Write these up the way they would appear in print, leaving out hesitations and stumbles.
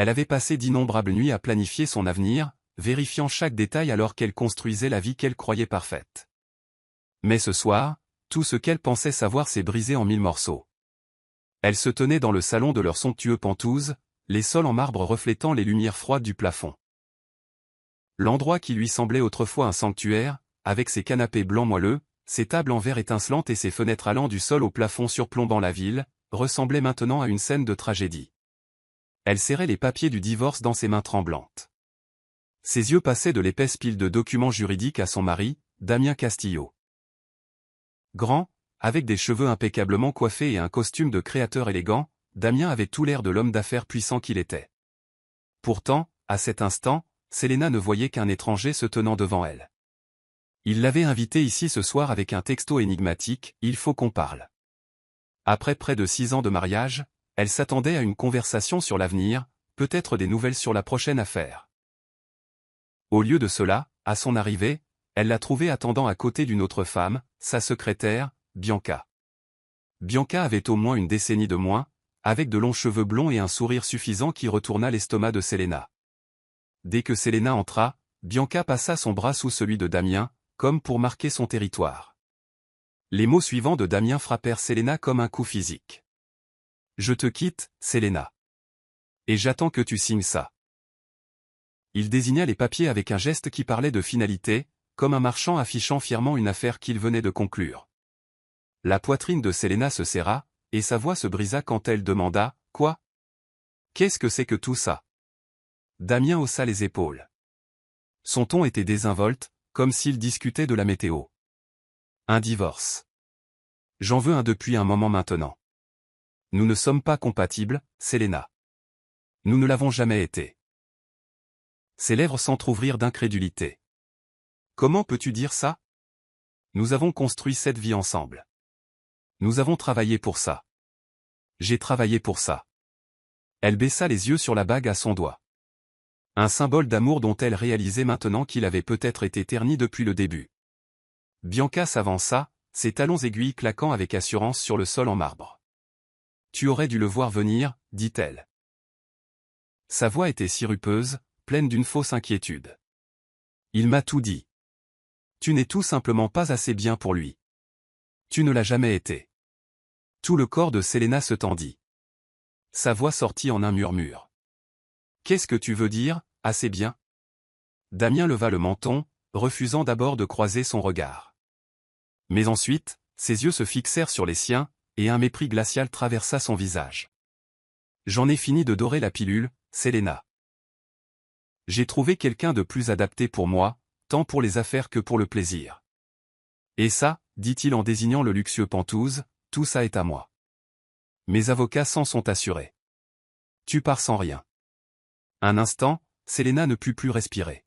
Elle avait passé d'innombrables nuits à planifier son avenir, vérifiant chaque détail alors qu'elle construisait la vie qu'elle croyait parfaite. Mais ce soir, tout ce qu'elle pensait savoir s'est brisé en 1000 morceaux. Elle se tenait dans le salon de leur somptueux Penthouse, les sols en marbre reflétant les lumières froides du plafond. L'endroit qui lui semblait autrefois un sanctuaire, avec ses canapés blancs moelleux, ses tables en verre étincelantes et ses fenêtres allant du sol au plafond surplombant la ville, ressemblait maintenant à une scène de tragédie. Elle serrait les papiers du divorce dans ses mains tremblantes. Ses yeux passaient de l'épaisse pile de documents juridiques à son mari, Damien Castillo. Grand, avec des cheveux impeccablement coiffés et un costume de créateur élégant, Damien avait tout l'air de l'homme d'affaires puissant qu'il était. Pourtant, à cet instant, Selena ne voyait qu'un étranger se tenant devant elle. Il l'avait invitée ici ce soir avec un texto énigmatique, « Il faut qu'on parle ». Après près de 6 ans de mariage, elle s'attendait à une conversation sur l'avenir, peut-être des nouvelles sur la prochaine affaire. Au lieu de cela, à son arrivée, elle l'a trouvé attendant à côté d'une autre femme, sa secrétaire, Bianca. Bianca avait au moins une décennie de moins, avec de longs cheveux blonds et un sourire suffisant qui retourna l'estomac de Selena. Dès que Selena entra, Bianca passa son bras sous celui de Damien, comme pour marquer son territoire. Les mots suivants de Damien frappèrent Selena comme un coup physique. « Je te quitte, Selena. Et j'attends que tu signes ça. » Il désigna les papiers avec un geste qui parlait de finalité, comme un marchand affichant fièrement une affaire qu'il venait de conclure. La poitrine de Selena se serra, et sa voix se brisa quand elle demanda « Quoi ? Qu'est-ce que c'est que tout ça ?» Damien haussa les épaules. Son ton était désinvolte, comme s'il discutait de la météo. « Un divorce. J'en veux un depuis un moment maintenant. Nous ne sommes pas compatibles, Selena. Nous ne l'avons jamais été. » Ses lèvres s'entr'ouvrirent d'incrédulité. « Comment peux-tu dire ça ? Nous avons construit cette vie ensemble. Nous avons travaillé pour ça. J'ai travaillé pour ça. » Elle baissa les yeux sur la bague à son doigt. Un symbole d'amour dont elle réalisait maintenant qu'il avait peut-être été terni depuis le début. Bianca s'avança, ses talons aiguilles claquant avec assurance sur le sol en marbre. « Tu aurais dû le voir venir, » dit-elle. Sa voix était sirupeuse, pleine d'une fausse inquiétude. « Il m'a tout dit. Tu n'es tout simplement pas assez bien pour lui. Tu ne l'as jamais été. » Tout le corps de Selena se tendit. Sa voix sortit en un murmure. « Qu'est-ce que tu veux dire, assez bien ?» Damien leva le menton, refusant d'abord de croiser son regard. Mais ensuite, ses yeux se fixèrent sur les siens, et un mépris glacial traversa son visage. « J'en ai fini de dorer la pilule, Selena. J'ai trouvé quelqu'un de plus adapté pour moi, tant pour les affaires que pour le plaisir. Et ça, dit-il en désignant le luxueux Penthouse, tout ça est à moi. Mes avocats s'en sont assurés. Tu pars sans rien. » Un instant, Selena ne put plus respirer.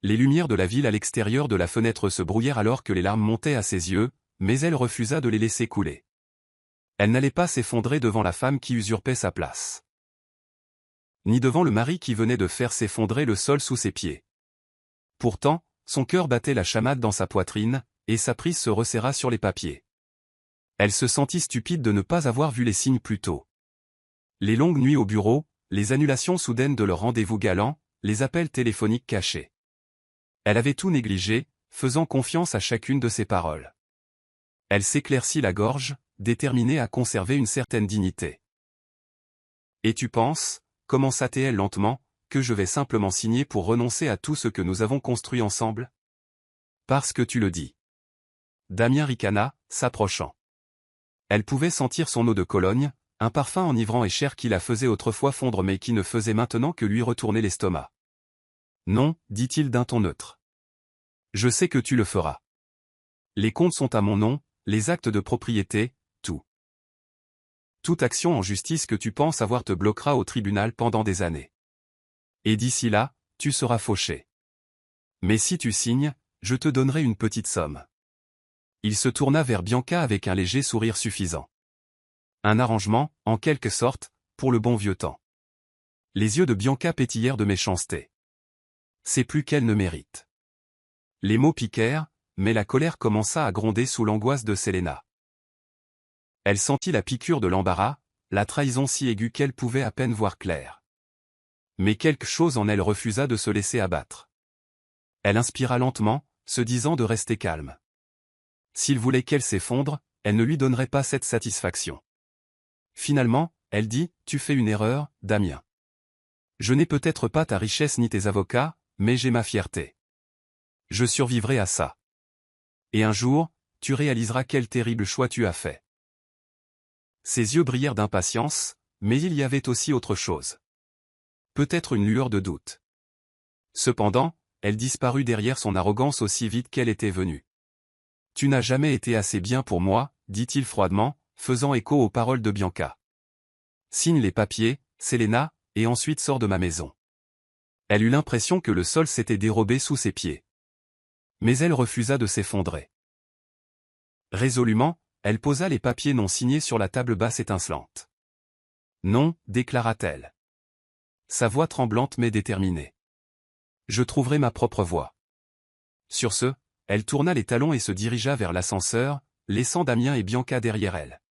Les lumières de la ville à l'extérieur de la fenêtre se brouillèrent alors que les larmes montaient à ses yeux, mais elle refusa de les laisser couler. Elle n'allait pas s'effondrer devant la femme qui usurpait sa place. Ni devant le mari qui venait de faire s'effondrer le sol sous ses pieds. Pourtant, son cœur battait la chamade dans sa poitrine, et sa prise se resserra sur les papiers. Elle se sentit stupide de ne pas avoir vu les signes plus tôt. Les longues nuits au bureau, les annulations soudaines de leur rendez-vous galant, les appels téléphoniques cachés. Elle avait tout négligé, faisant confiance à chacune de ses paroles. Elle s'éclaircit la gorge, déterminée à conserver une certaine dignité. « Et tu penses, » commença-t-elle lentement, « que je vais simplement signer pour renoncer à tout ce que nous avons construit ensemble ? Parce que tu le dis. » Damien ricana, s'approchant. Elle pouvait sentir son eau de Cologne, un parfum enivrant et cher qui la faisait autrefois fondre mais qui ne faisait maintenant que lui retourner l'estomac. « Non, dit-il d'un ton neutre. Je sais que tu le feras. Les comptes sont à mon nom, les actes de propriété, tout. Toute action en justice que tu penses avoir te bloquera au tribunal pendant des années. Et d'ici là, tu seras fauché. Mais si tu signes, je te donnerai une petite somme. » Il se tourna vers Bianca avec un léger sourire suffisant. Un arrangement, en quelque sorte, pour le bon vieux temps. Les yeux de Bianca pétillèrent de méchanceté. C'est plus qu'elle ne mérite. Les mots piquèrent, mais la colère commença à gronder sous l'angoisse de Selena. Elle sentit la piqûre de l'embarras, la trahison si aiguë qu'elle pouvait à peine voir clair. Mais quelque chose en elle refusa de se laisser abattre. Elle inspira lentement, se disant de rester calme. S'il voulait qu'elle s'effondre, elle ne lui donnerait pas cette satisfaction. Finalement, elle dit, « Tu fais une erreur, Damien. Je n'ai peut-être pas ta richesse ni tes avocats, mais j'ai ma fierté. Je survivrai à ça. Et un jour, tu réaliseras quel terrible choix tu as fait. » Ses yeux brillèrent d'impatience, mais il y avait aussi autre chose. Peut-être une lueur de doute. Cependant, elle disparut derrière son arrogance aussi vite qu'elle était venue. « Tu n'as jamais été assez bien pour moi, dit-il froidement, faisant écho aux paroles de Bianca. Signe les papiers, Selena, et ensuite sors de ma maison. Elle eut l'impression que le sol s'était dérobé sous ses pieds. Mais elle refusa de s'effondrer. Résolument, elle posa les papiers non signés sur la table basse étincelante. Non, déclara-t-elle. Sa voix tremblante mais déterminée. Je trouverai ma propre voie. Sur ce, elle tourna les talons et se dirigea vers l'ascenseur, laissant Damien et Bianca derrière elle.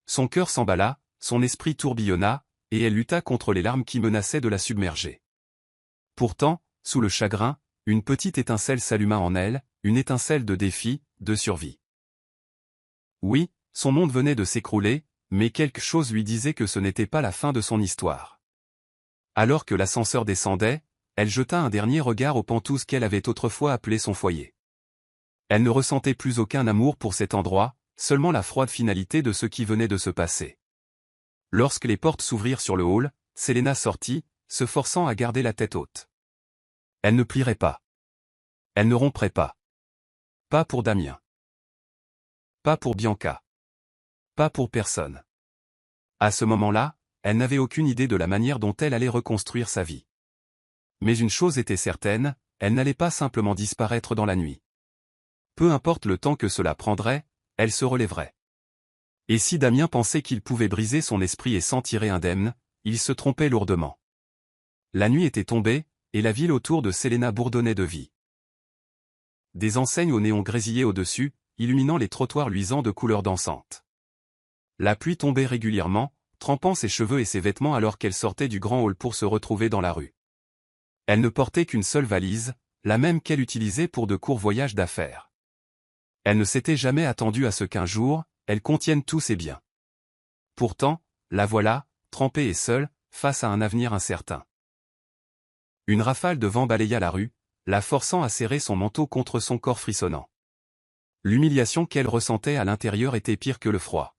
Son cœur s'emballa, son esprit tourbillonna, et elle lutta contre les larmes qui menaçaient de la submerger. Pourtant, sous le chagrin, une petite étincelle s'alluma en elle, une étincelle de défi, de survie. Oui, son monde venait de s'écrouler, mais quelque chose lui disait que ce n'était pas la fin de son histoire. Alors que l'ascenseur descendait, elle jeta un dernier regard aux pentouses qu'elle avait autrefois appelées son foyer. Elle ne ressentait plus aucun amour pour cet endroit, seulement la froide finalité de ce qui venait de se passer. Lorsque les portes s'ouvrirent sur le hall, Selena sortit, se forçant à garder la tête haute. Elle ne plierait pas. Elle ne romprait pas. Pas pour Damien. Pas pour Bianca. Pas pour personne. À ce moment-là, elle n'avait aucune idée de la manière dont elle allait reconstruire sa vie. Mais une chose était certaine, elle n'allait pas simplement disparaître dans la nuit. Peu importe le temps que cela prendrait, elle se relèverait. Et si Damien pensait qu'il pouvait briser son esprit et s'en tirer indemne, il se trompait lourdement. La nuit était tombée, et la ville autour de Selena bourdonnait de vie. Des enseignes au néon grésillaient au-dessus, illuminant les trottoirs luisants de couleurs dansantes. La pluie tombait régulièrement, trempant ses cheveux et ses vêtements alors qu'elle sortait du grand hall pour se retrouver dans la rue. Elle ne portait qu'une seule valise, la même qu'elle utilisait pour de courts voyages d'affaires. Elle ne s'était jamais attendue à ce qu'un jour, elle contienne tous ses biens. Pourtant, la voilà, trempée et seule, face à un avenir incertain. Une rafale de vent balaya la rue, la forçant à serrer son manteau contre son corps frissonnant. L'humiliation qu'elle ressentait à l'intérieur était pire que le froid.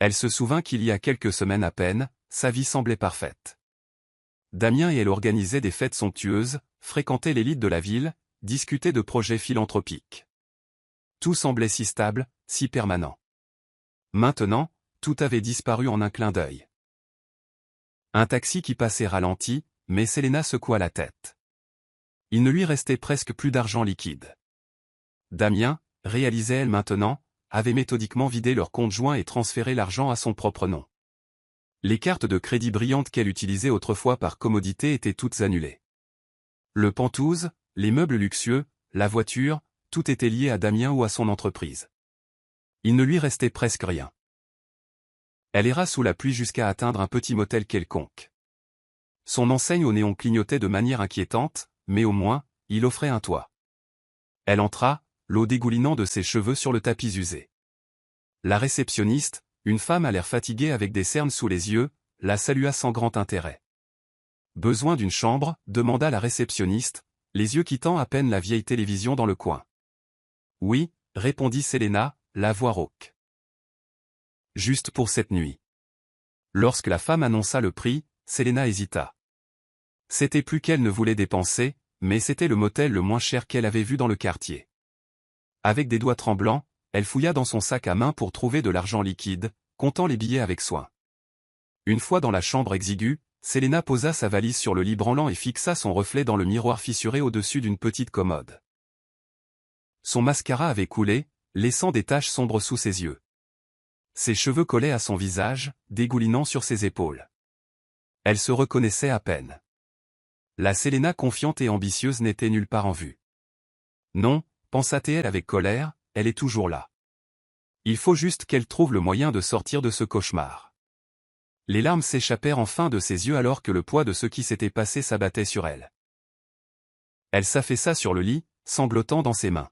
Elle se souvint qu'il y a quelques semaines à peine, sa vie semblait parfaite. Damien et elle organisaient des fêtes somptueuses, fréquentaient l'élite de la ville, discutaient de projets philanthropiques. Tout semblait si stable, si permanent. Maintenant, tout avait disparu en un clin d'œil. Un taxi qui passait ralenti, mais Selena secoua la tête. Il ne lui restait presque plus d'argent liquide. Damien, réalisait-elle maintenant, avait méthodiquement vidé leur compte joint et transféré l'argent à son propre nom. Les cartes de crédit brillantes qu'elle utilisait autrefois par commodité étaient toutes annulées. Le Penthouse, les meubles luxueux, la voiture, tout était lié à Damien ou à son entreprise. Il ne lui restait presque rien. Elle erra sous la pluie jusqu'à atteindre un petit motel quelconque. Son enseigne au néon clignotait de manière inquiétante, mais au moins, il offrait un toit. Elle entra, l'eau dégoulinant de ses cheveux sur le tapis usé. La réceptionniste, une femme à l'air fatiguée avec des cernes sous les yeux, la salua sans grand intérêt. « Besoin d'une chambre ?» demanda la réceptionniste, les yeux quittant à peine la vieille télévision dans le coin. « Oui » répondit Selena, la voix rauque. « Juste pour cette nuit. » Lorsque la femme annonça le prix, Selena hésita. C'était plus qu'elle ne voulait dépenser, mais c'était le motel le moins cher qu'elle avait vu dans le quartier. Avec des doigts tremblants, elle fouilla dans son sac à main pour trouver de l'argent liquide, comptant les billets avec soin. Une fois dans la chambre exiguë, Selena posa sa valise sur le lit branlant et fixa son reflet dans le miroir fissuré au-dessus d'une petite commode. Son mascara avait coulé, laissant des taches sombres sous ses yeux. Ses cheveux collaient à son visage, dégoulinant sur ses épaules. Elle se reconnaissait à peine. La Selena confiante et ambitieuse n'était nulle part en vue. Non, pensa-t-elle avec colère, elle est toujours là. Il faut juste qu'elle trouve le moyen de sortir de ce cauchemar. Les larmes s'échappèrent enfin de ses yeux alors que le poids de ce qui s'était passé s'abattait sur elle. Elle s'affaissa sur le lit, sanglotant dans ses mains.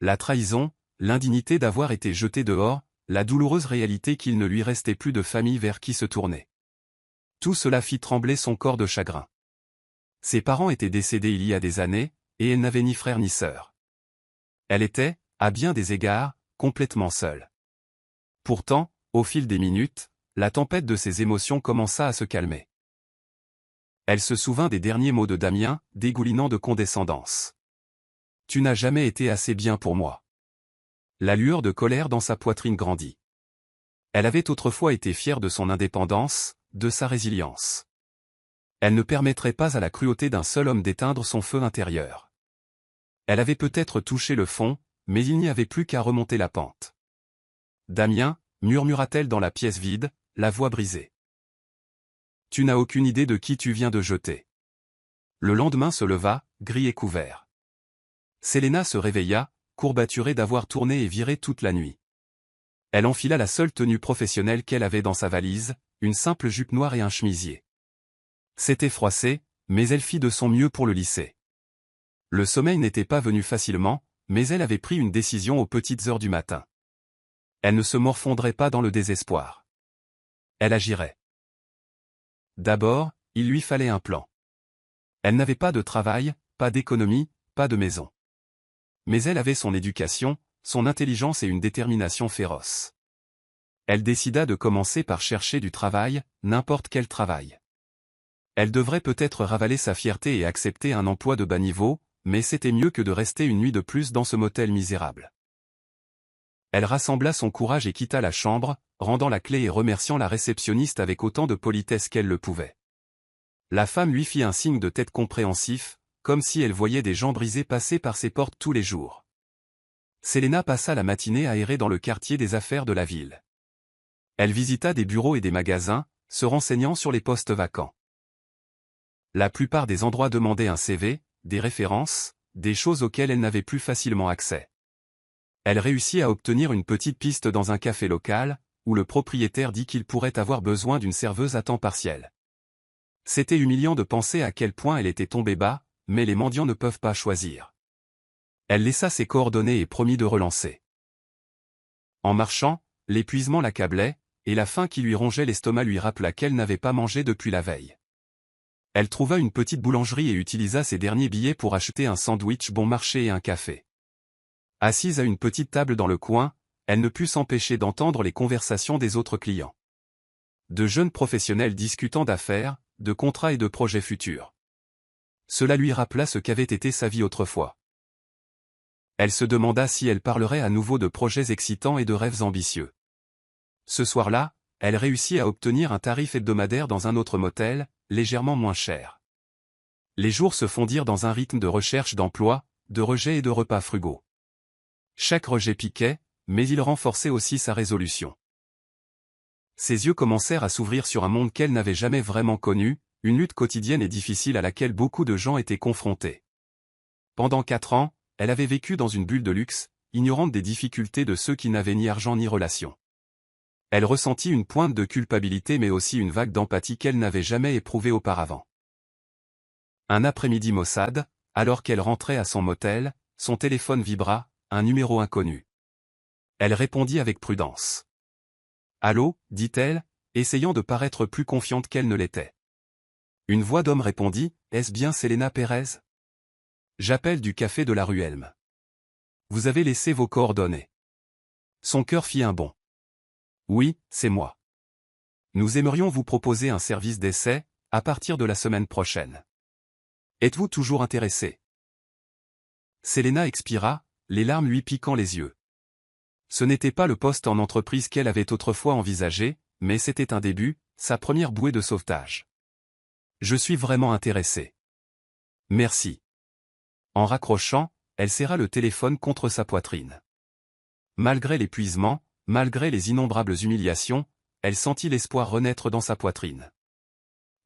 La trahison, l'indignité d'avoir été jetée dehors, la douloureuse réalité qu'il ne lui restait plus de famille vers qui se tourner. Tout cela fit trembler son corps de chagrin. Ses parents étaient décédés il y a des années, et elle n'avait ni frère ni sœur. Elle était, à bien des égards, complètement seule. Pourtant, au fil des minutes, la tempête de ses émotions commença à se calmer. Elle se souvint des derniers mots de Damien, dégoulinant de condescendance. « Tu n'as jamais été assez bien pour moi. » La lueur de colère dans sa poitrine grandit. Elle avait autrefois été fière de son indépendance, de sa résilience. Elle ne permettrait pas à la cruauté d'un seul homme d'éteindre son feu intérieur. Elle avait peut-être touché le fond, mais il n'y avait plus qu'à remonter la pente. « Damien » murmura-t-elle dans la pièce vide, la voix brisée. « Tu n'as aucune idée de qui tu viens de jeter. » Le lendemain se leva, gris et couvert. Selena se réveilla, courbaturée d'avoir tourné et viré toute la nuit. Elle enfila la seule tenue professionnelle qu'elle avait dans sa valise, une simple jupe noire et un chemisier. C'était froissé, mais elle fit de son mieux pour le lisser. Le sommeil n'était pas venu facilement, mais elle avait pris une décision aux petites heures du matin. Elle ne se morfondrait pas dans le désespoir. Elle agirait. D'abord, il lui fallait un plan. Elle n'avait pas de travail, pas d'économie, pas de maison. Mais elle avait son éducation, son intelligence et une détermination féroce. Elle décida de commencer par chercher du travail, n'importe quel travail. Elle devrait peut-être ravaler sa fierté et accepter un emploi de bas niveau, mais c'était mieux que de rester une nuit de plus dans ce motel misérable. Elle rassembla son courage et quitta la chambre, rendant la clé et remerciant la réceptionniste avec autant de politesse qu'elle le pouvait. La femme lui fit un signe de tête compréhensif, comme si elle voyait des gens brisés passer par ses portes tous les jours. Selena passa la matinée à errer dans le quartier des affaires de la ville. Elle visita des bureaux et des magasins, se renseignant sur les postes vacants. La plupart des endroits demandaient un CV, des références, des choses auxquelles elle n'avait plus facilement accès. Elle réussit à obtenir une petite piste dans un café local, où le propriétaire dit qu'il pourrait avoir besoin d'une serveuse à temps partiel. C'était humiliant de penser à quel point elle était tombée bas, mais les mendiants ne peuvent pas choisir. Elle laissa ses coordonnées et promit de relancer. En marchant, l'épuisement l'accablait, et la faim qui lui rongeait l'estomac lui rappela qu'elle n'avait pas mangé depuis la veille. Elle trouva une petite boulangerie et utilisa ses derniers billets pour acheter un sandwich bon marché et un café. Assise à une petite table dans le coin, elle ne put s'empêcher d'entendre les conversations des autres clients. De jeunes professionnels discutant d'affaires, de contrats et de projets futurs. Cela lui rappela ce qu'avait été sa vie autrefois. Elle se demanda si elle parlerait à nouveau de projets excitants et de rêves ambitieux. Ce soir-là, elle réussit à obtenir un tarif hebdomadaire dans un autre motel, légèrement moins cher. Les jours se fondirent dans un rythme de recherche d'emploi, de rejets et de repas frugaux. Chaque rejet piquait, mais il renforçait aussi sa résolution. Ses yeux commencèrent à s'ouvrir sur un monde qu'elle n'avait jamais vraiment connu, une lutte quotidienne et difficile à laquelle beaucoup de gens étaient confrontés. Pendant 4 ans, elle avait vécu dans une bulle de luxe, ignorante des difficultés de ceux qui n'avaient ni argent ni relation. Elle ressentit une pointe de culpabilité mais aussi une vague d'empathie qu'elle n'avait jamais éprouvée auparavant. Un après-midi maussade, alors qu'elle rentrait à son motel, son téléphone vibra, un numéro inconnu. Elle répondit avec prudence. « Allô » dit-elle, essayant de paraître plus confiante qu'elle ne l'était. Une voix d'homme répondit, « Est-ce bien Selena Pérez ? J'appelle du café de la rue Elm. Vous avez laissé vos coordonnées. » Son cœur fit un bond. « Oui, c'est moi. Nous aimerions vous proposer un service d'essai, à partir de la semaine prochaine. Êtes-vous toujours intéressé ?» Selena expira, les larmes lui piquant les yeux. Ce n'était pas le poste en entreprise qu'elle avait autrefois envisagé, mais c'était un début, sa première bouée de sauvetage. « Je suis vraiment intéressé. Merci. » En raccrochant, elle serra le téléphone contre sa poitrine. Malgré l'épuisement, malgré les innombrables humiliations, elle sentit l'espoir renaître dans sa poitrine.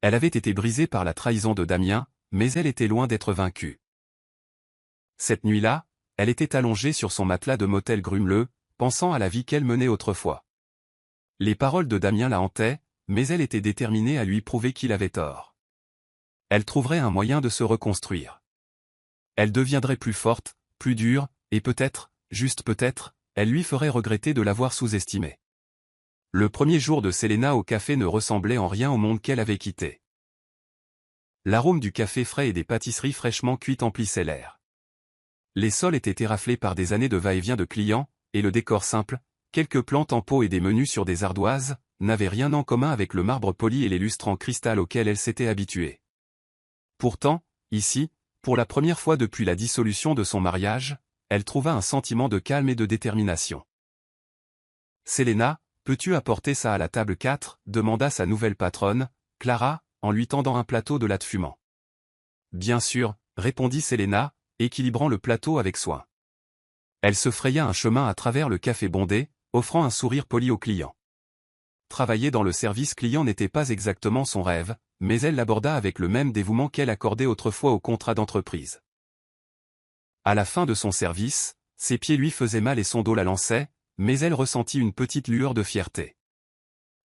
Elle avait été brisée par la trahison de Damien, mais elle était loin d'être vaincue. Cette nuit-là, elle était allongée sur son matelas de motel grumeleux, pensant à la vie qu'elle menait autrefois. Les paroles de Damien la hantaient, mais elle était déterminée à lui prouver qu'il avait tort. Elle trouverait un moyen de se reconstruire. Elle deviendrait plus forte, plus dure, et peut-être, juste peut-être, elle lui ferait regretter de l'avoir sous-estimée. Le premier jour de Selena au café ne ressemblait en rien au monde qu'elle avait quitté. L'arôme du café frais et des pâtisseries fraîchement cuites emplissait l'air. Les sols étaient éraflés par des années de va-et-vient de clients, et le décor simple, quelques plantes en pot et des menus sur des ardoises, n'avait rien en commun avec le marbre poli et les lustres en cristal auxquels elle s'était habituée. Pourtant, ici, pour la première fois depuis la dissolution de son mariage, elle trouva un sentiment de calme et de détermination. « Selena, peux-tu apporter ça à la table 4 » demanda sa nouvelle patronne, Clara, en lui tendant un plateau de latte fumant. « Bien sûr » répondit Selena, équilibrant le plateau avec soin. Elle se fraya un chemin à travers le café bondé, offrant un sourire poli aux clients. Travailler dans le service client n'était pas exactement son rêve, mais elle l'aborda avec le même dévouement qu'elle accordait autrefois aux contrats d'entreprise. À la fin de son service, ses pieds lui faisaient mal et son dos la lançait, mais elle ressentit une petite lueur de fierté.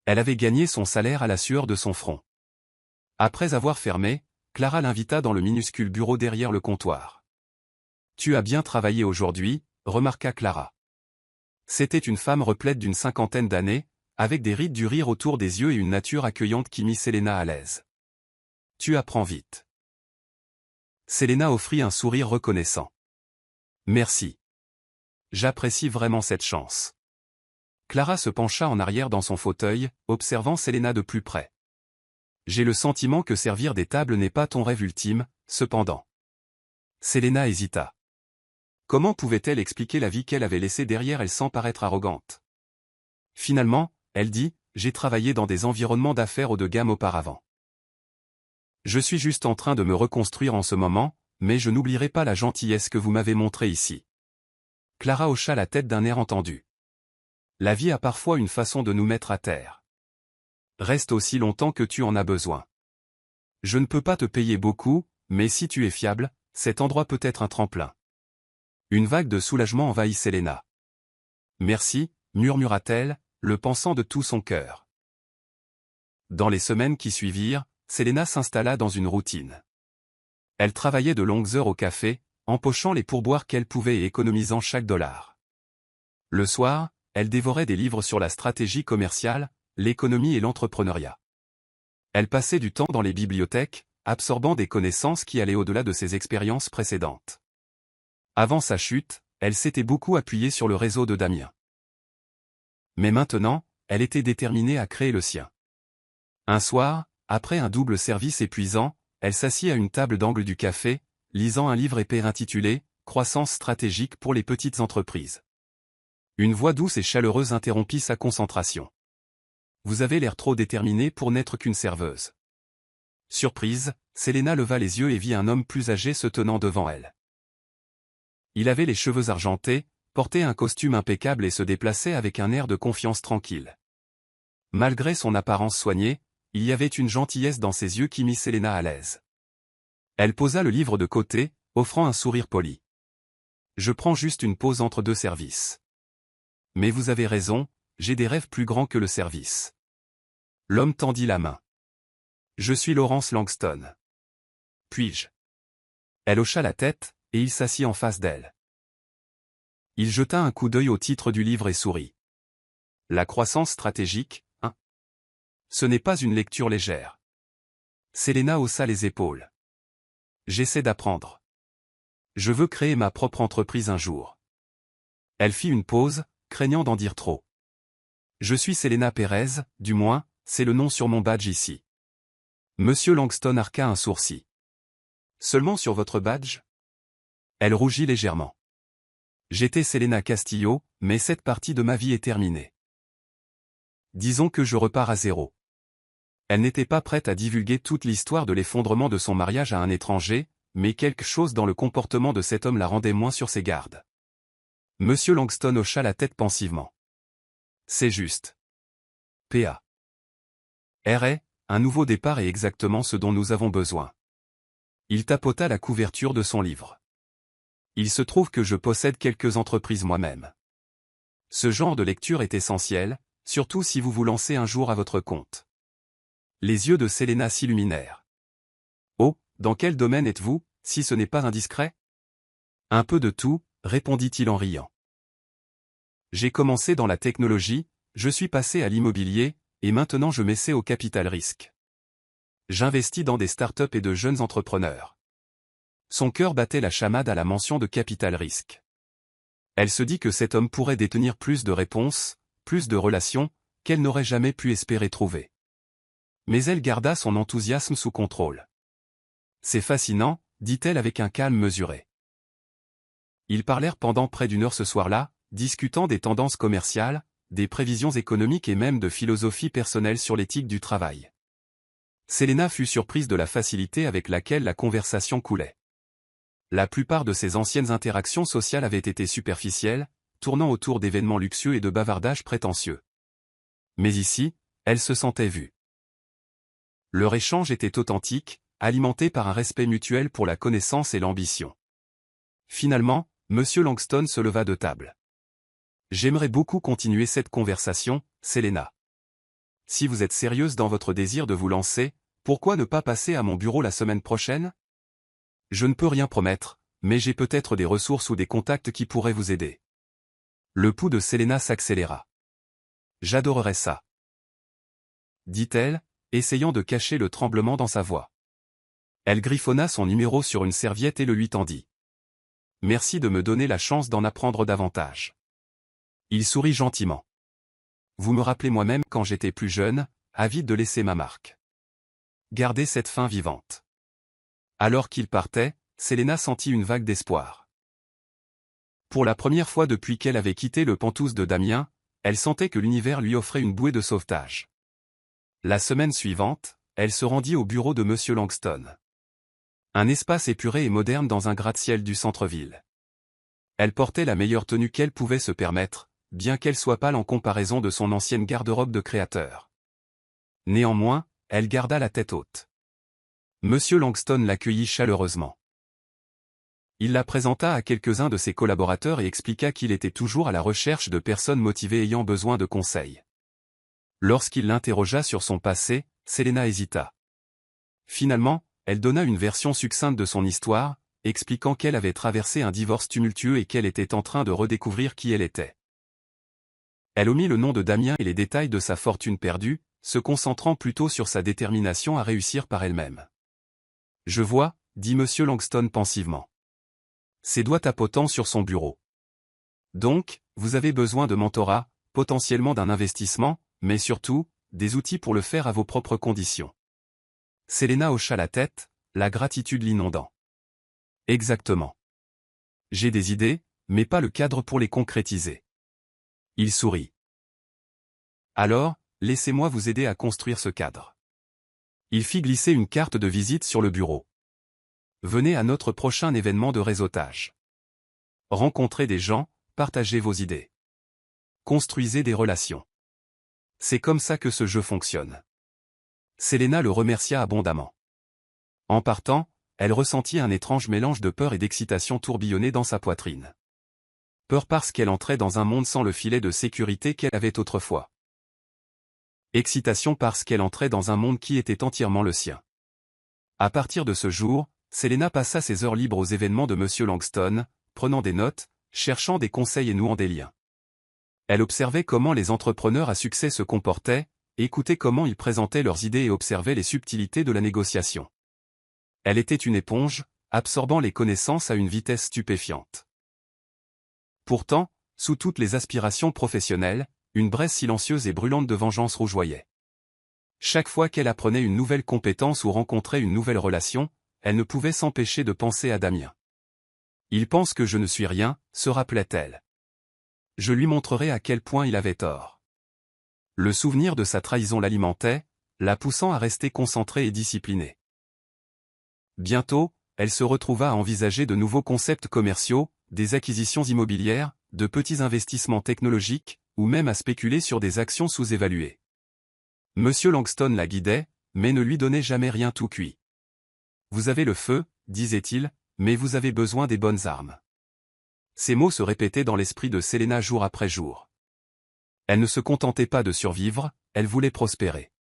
Elle avait gagné son salaire à la sueur de son front. Après avoir fermé, Clara l'invita dans le minuscule bureau derrière le comptoir. « Tu as bien travaillé aujourd'hui » remarqua Clara. C'était une femme replète d'une cinquantaine d'années, avec des rides du rire autour des yeux et une nature accueillante qui mit Selena à l'aise. « Tu apprends vite. » Selena offrit un sourire reconnaissant. « Merci. J'apprécie vraiment cette chance. » Clara se pencha en arrière dans son fauteuil, observant Selena de plus près. « J'ai le sentiment que servir des tables n'est pas ton rêve ultime, cependant. » Selena hésita. Comment pouvait-elle expliquer la vie qu'elle avait laissée derrière elle sans paraître arrogante? Finalement, elle dit, « J'ai travaillé dans des environnements d'affaires haut de gamme auparavant. Je suis juste en train de me reconstruire en ce moment, mais je n'oublierai pas la gentillesse que vous m'avez montrée ici. » Clara hocha la tête d'un air entendu. La vie a parfois une façon de nous mettre à terre. Reste aussi longtemps que tu en as besoin. Je ne peux pas te payer beaucoup, mais si tu es fiable, cet endroit peut être un tremplin. Une vague de soulagement envahit Selena. Merci, murmura-t-elle, le pensant de tout son cœur. Dans les semaines qui suivirent, Selena s'installa dans une routine. Elle travaillait de longues heures au café, empochant les pourboires qu'elle pouvait et économisant chaque dollar. Le soir, elle dévorait des livres sur la stratégie commerciale, l'économie et l'entrepreneuriat. Elle passait du temps dans les bibliothèques, absorbant des connaissances qui allaient au-delà de ses expériences précédentes. Avant sa chute, elle s'était beaucoup appuyée sur le réseau de Damien. Mais maintenant, elle était déterminée à créer le sien. Un soir, après un double service épuisant, elle s'assit à une table d'angle du café, lisant un livre épais intitulé « Croissance stratégique pour les petites entreprises ». Une voix douce et chaleureuse interrompit sa concentration. « Vous avez l'air trop déterminée pour n'être qu'une serveuse. » Surprise, Selena leva les yeux et vit un homme plus âgé se tenant devant elle. Il avait les cheveux argentés, portait un costume impeccable et se déplaçait avec un air de confiance tranquille. Malgré son apparence soignée, il y avait une gentillesse dans ses yeux qui mit Selena à l'aise. Elle posa le livre de côté, offrant un sourire poli. « Je prends juste une pause entre deux services. » « Mais vous avez raison, j'ai des rêves plus grands que le service. » L'homme tendit la main. « Je suis Laurence Langston. Puis-je » Elle hocha la tête, et il s'assit en face d'elle. Il jeta un coup d'œil au titre du livre et sourit. « La croissance stratégique, hein ? Ce n'est pas une lecture légère. » Selena haussa les épaules. « J'essaie d'apprendre. Je veux créer ma propre entreprise un jour. » Elle fit une pause, craignant d'en dire trop. « Je suis Selena Perez, du moins, c'est le nom sur mon badge ici. » Monsieur Langston arqua un sourcil. « Seulement sur votre badge ?» Elle rougit légèrement. « J'étais Selena Castillo, mais cette partie de ma vie est terminée. Disons que je repars à zéro. » Elle n'était pas prête à divulguer toute l'histoire de l'effondrement de son mariage à un étranger, mais quelque chose dans le comportement de cet homme la rendait moins sur ses gardes. Monsieur Langston hocha la tête pensivement. « C'est juste. P.A. R.A., un nouveau départ est exactement ce dont nous avons besoin. » Il tapota la couverture de son livre. « Il se trouve que je possède quelques entreprises moi-même. Ce genre de lecture est essentiel, surtout si vous vous lancez un jour à votre compte. Les yeux de Selena s'illuminèrent. Oh, dans quel domaine êtes-vous, si ce n'est pas indiscret? Un peu de tout, répondit-il en riant. J'ai commencé dans la technologie, je suis passé à l'immobilier, et maintenant je m'essaie au capital risque. J'investis dans des startups et de jeunes entrepreneurs. Son cœur battait la chamade à la mention de capital risque. Elle se dit que cet homme pourrait détenir plus de réponses, plus de relations, qu'elle n'aurait jamais pu espérer trouver. Mais elle garda son enthousiasme sous contrôle. C'est fascinant, dit-elle avec un calme mesuré. Ils parlèrent pendant près d'1 heure ce soir-là, discutant des tendances commerciales, des prévisions économiques et même de philosophie personnelle sur l'éthique du travail. Selena fut surprise de la facilité avec laquelle la conversation coulait. La plupart de ses anciennes interactions sociales avaient été superficielles, tournant autour d'événements luxueux et de bavardages prétentieux. Mais ici, elle se sentait vue. Leur échange était authentique, alimenté par un respect mutuel pour la connaissance et l'ambition. Finalement, M. Langston se leva de table. J'aimerais beaucoup continuer cette conversation, Selena. Si vous êtes sérieuse dans votre désir de vous lancer, pourquoi ne pas passer à mon bureau la semaine prochaine? Je ne peux rien promettre, mais j'ai peut-être des ressources ou des contacts qui pourraient vous aider. Le pouls de Selena s'accéléra. J'adorerais ça, dit-elle, essayant de cacher le tremblement dans sa voix. Elle griffonna son numéro sur une serviette et le lui tendit. Merci de me donner la chance d'en apprendre davantage. Il sourit gentiment. Vous me rappelez moi-même quand j'étais plus jeune, avide de laisser ma marque. Gardez cette fin vivante. Alors qu'il partait, Selena sentit une vague d'espoir. Pour la première fois depuis qu'elle avait quitté le Penthouse de Damien, elle sentait que l'univers lui offrait une bouée de sauvetage. La semaine suivante, elle se rendit au bureau de M. Langston. Un espace épuré et moderne dans un gratte-ciel du centre-ville. Elle portait la meilleure tenue qu'elle pouvait se permettre, bien qu'elle soit pâle en comparaison de son ancienne garde-robe de créateur. Néanmoins, elle garda la tête haute. M. Langston l'accueillit chaleureusement. Il la présenta à quelques-uns de ses collaborateurs et expliqua qu'il était toujours à la recherche de personnes motivées ayant besoin de conseils. Lorsqu'il l'interrogea sur son passé, Selena hésita. Finalement, elle donna une version succincte de son histoire, expliquant qu'elle avait traversé un divorce tumultueux et qu'elle était en train de redécouvrir qui elle était. Elle omit le nom de Damien et les détails de sa fortune perdue, se concentrant plutôt sur sa détermination à réussir par elle-même. Je vois, dit M. Langston pensivement. Ses doigts tapotant sur son bureau. Donc, vous avez besoin de mentorat, potentiellement d'un investissement, mais surtout, des outils pour le faire à vos propres conditions. Selena hocha la tête, la gratitude l'inondant. Exactement. J'ai des idées, mais pas le cadre pour les concrétiser. Il sourit. Alors, laissez-moi vous aider à construire ce cadre. Il fit glisser une carte de visite sur le bureau. Venez à notre prochain événement de réseautage. Rencontrez des gens, partagez vos idées. Construisez des relations. C'est comme ça que ce jeu fonctionne. Selena le remercia abondamment. En partant, elle ressentit un étrange mélange de peur et d'excitation tourbillonner dans sa poitrine. Peur parce qu'elle entrait dans un monde sans le filet de sécurité qu'elle avait autrefois. Excitation parce qu'elle entrait dans un monde qui était entièrement le sien. À partir de ce jour, Selena passa ses heures libres aux événements de M. Langston, prenant des notes, cherchant des conseils et nouant des liens. Elle observait comment les entrepreneurs à succès se comportaient, écoutait comment ils présentaient leurs idées et observait les subtilités de la négociation. Elle était une éponge, absorbant les connaissances à une vitesse stupéfiante. Pourtant, sous toutes les aspirations professionnelles, une braise silencieuse et brûlante de vengeance rougeoyait. Chaque fois qu'elle apprenait une nouvelle compétence ou rencontrait une nouvelle relation, elle ne pouvait s'empêcher de penser à Damien. Il pense que je ne suis rien, se rappelait-elle. Je lui montrerai à quel point il avait tort. Le souvenir de sa trahison l'alimentait, la poussant à rester concentrée et disciplinée. Bientôt, elle se retrouva à envisager de nouveaux concepts commerciaux, des acquisitions immobilières, de petits investissements technologiques, ou même à spéculer sur des actions sous-évaluées. M. Langston la guidait, mais ne lui donnait jamais rien tout cuit. Vous avez le feu, disait-il, mais vous avez besoin des bonnes armes. Ces mots se répétaient dans l'esprit de Selena jour après jour. Elle ne se contentait pas de survivre, elle voulait prospérer.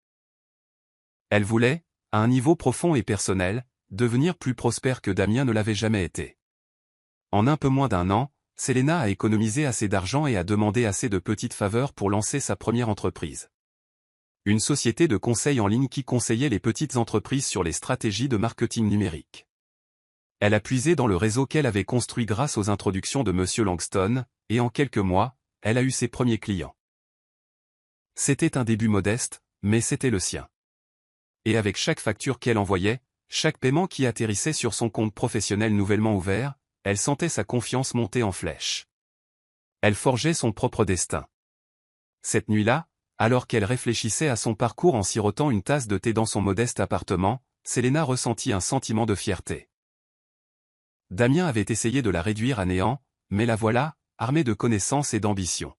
Elle voulait, à un niveau profond et personnel, devenir plus prospère que Damien ne l'avait jamais été. En un peu moins d'un an, Selena a économisé assez d'argent et a demandé assez de petites faveurs pour lancer sa première entreprise. Une société de conseil en ligne qui conseillait les petites entreprises sur les stratégies de marketing numérique. Elle a puisé dans le réseau qu'elle avait construit grâce aux introductions de Monsieur Langston, et en quelques mois, elle a eu ses premiers clients. C'était un début modeste, mais c'était le sien. Et avec chaque facture qu'elle envoyait, chaque paiement qui atterrissait sur son compte professionnel nouvellement ouvert, elle sentait sa confiance monter en flèche. Elle forgeait son propre destin. Cette nuit-là, alors qu'elle réfléchissait à son parcours en sirotant une tasse de thé dans son modeste appartement, Selena ressentit un sentiment de fierté. Damien avait essayé de la réduire à néant, mais la voilà, armée de connaissances et d'ambition.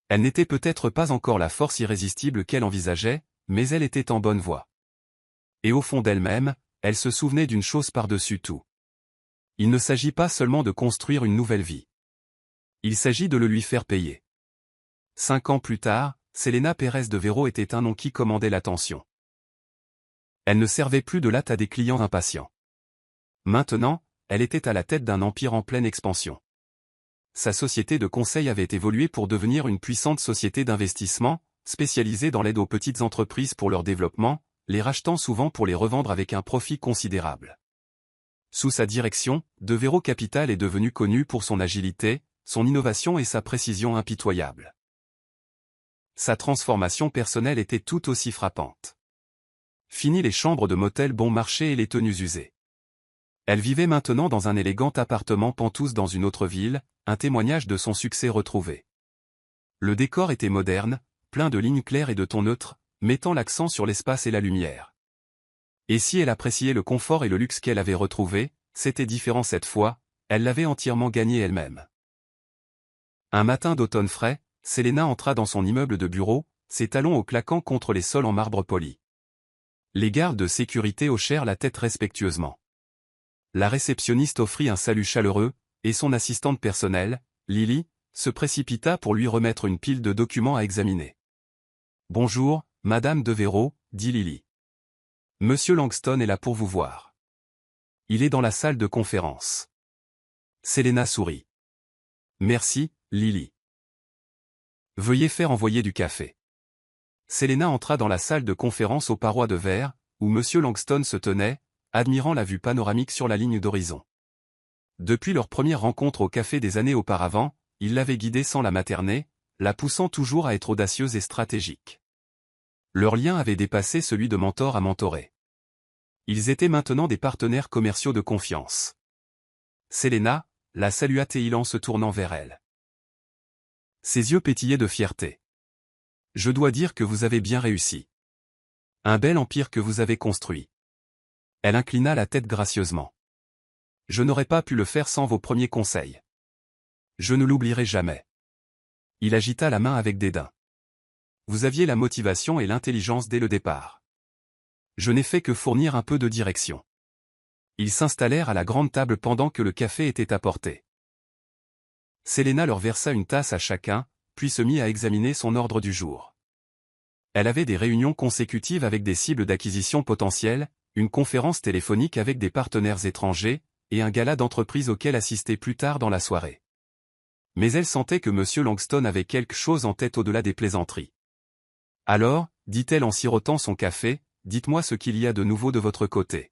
Elle n'était peut-être pas encore la force irrésistible qu'elle envisageait, mais elle était en bonne voie. Et au fond d'elle-même, elle se souvenait d'une chose par-dessus tout. Il ne s'agit pas seulement de construire une nouvelle vie. Il s'agit de le lui faire payer. 5 ans plus tard, Selena Pérez de Vero était un nom qui commandait l'attention. Elle ne servait plus de latte à des clients impatients. Maintenant, elle était à la tête d'un empire en pleine expansion. Sa société de conseil avait évolué pour devenir une puissante société d'investissement, spécialisée dans l'aide aux petites entreprises pour leur développement, les rachetant souvent pour les revendre avec un profit considérable. Sous sa direction, De Vero Capital est devenu connu pour son agilité, son innovation et sa précision impitoyable. Sa transformation personnelle était tout aussi frappante. Fini les chambres de motel bon marché et les tenues usées. Elle vivait maintenant dans un élégant appartement Penthouse dans une autre ville, un témoignage de son succès retrouvé. Le décor était moderne, plein de lignes claires et de tons neutres, mettant l'accent sur l'espace et la lumière. Et si elle appréciait le confort et le luxe qu'elle avait retrouvé, c'était différent cette fois, elle l'avait entièrement gagné elle-même. Un matin d'automne frais, Selena entra dans son immeuble de bureau, ses talons au claquant contre les sols en marbre poli. Les gardes de sécurité hochèrent la tête respectueusement. La réceptionniste offrit un salut chaleureux, et son assistante personnelle, Lily, se précipita pour lui remettre une pile de documents à examiner. « Bonjour, Madame de Vero, » dit Lily. « Monsieur Langston est là pour vous voir. Il est dans la salle de conférence. » Selena sourit. « Merci, Lily. Veuillez faire envoyer du café. » Selena entra dans la salle de conférence aux parois de verre, où Monsieur Langston se tenait, admirant la vue panoramique sur la ligne d'horizon. Depuis leur première rencontre au café des années auparavant, il l'avait guidée sans la materner, la poussant toujours à être audacieuse et stratégique. Leur lien avait dépassé celui de mentor à mentoré. Ils étaient maintenant des partenaires commerciaux de confiance. Selena la salua-t-il en se tournant vers elle. Ses yeux pétillaient de fierté. « Je dois dire que vous avez bien réussi. Un bel empire que vous avez construit. » Elle inclina la tête gracieusement. « Je n'aurais pas pu le faire sans vos premiers conseils. Je ne l'oublierai jamais. » Il agita la main avec dédain. « Vous aviez la motivation et l'intelligence dès le départ. Je n'ai fait que fournir un peu de direction. » Ils s'installèrent à la grande table pendant que le café était apporté. Selena leur versa une tasse à chacun, puis se mit à examiner son ordre du jour. Elle avait des réunions consécutives avec des cibles d'acquisition potentielles, une conférence téléphonique avec des partenaires étrangers, et un gala d'entreprise auquel assister plus tard dans la soirée. Mais elle sentait que M. Langston avait quelque chose en tête au-delà des plaisanteries. « Alors, » dit-elle en sirotant son café, « dites-moi ce qu'il y a de nouveau de votre côté.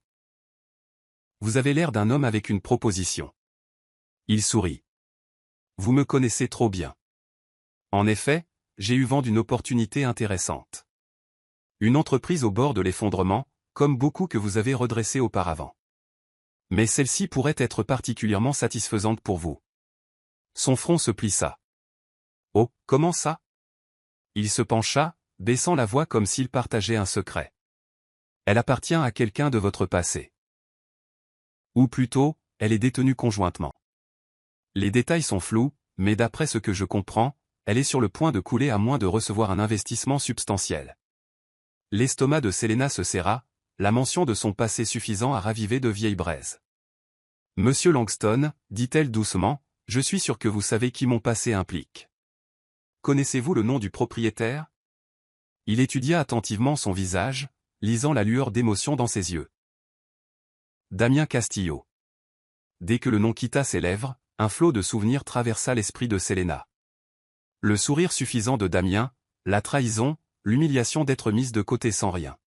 Vous avez l'air d'un homme avec une proposition. » Il sourit. « Vous me connaissez trop bien. En effet, j'ai eu vent d'une opportunité intéressante. Une entreprise au bord de l'effondrement, comme beaucoup que vous avez redressées auparavant. Mais celle-ci pourrait être particulièrement satisfaisante pour vous. » Son front se plissa. « Oh, comment ça ?» Il se pencha, baissant la voix comme s'il partageait un secret. « Elle appartient à quelqu'un de votre passé. Ou plutôt, elle est détenue conjointement. Les détails sont flous, mais d'après ce que je comprends, elle est sur le point de couler à moins de recevoir un investissement substantiel. » L'estomac de Selena se serra, la mention de son passé suffisant à raviver de vieilles braises. « Monsieur Langston, dit-elle doucement, je suis sûr que vous savez qui mon passé implique. Connaissez-vous le nom du propriétaire ?» Il étudia attentivement son visage, lisant la lueur d'émotion dans ses yeux. Damien Castillo. Dès que le nom quitta ses lèvres, un flot de souvenirs traversa l'esprit de Selena. Le sourire suffisant de Damien, la trahison, l'humiliation d'être mise de côté sans rien.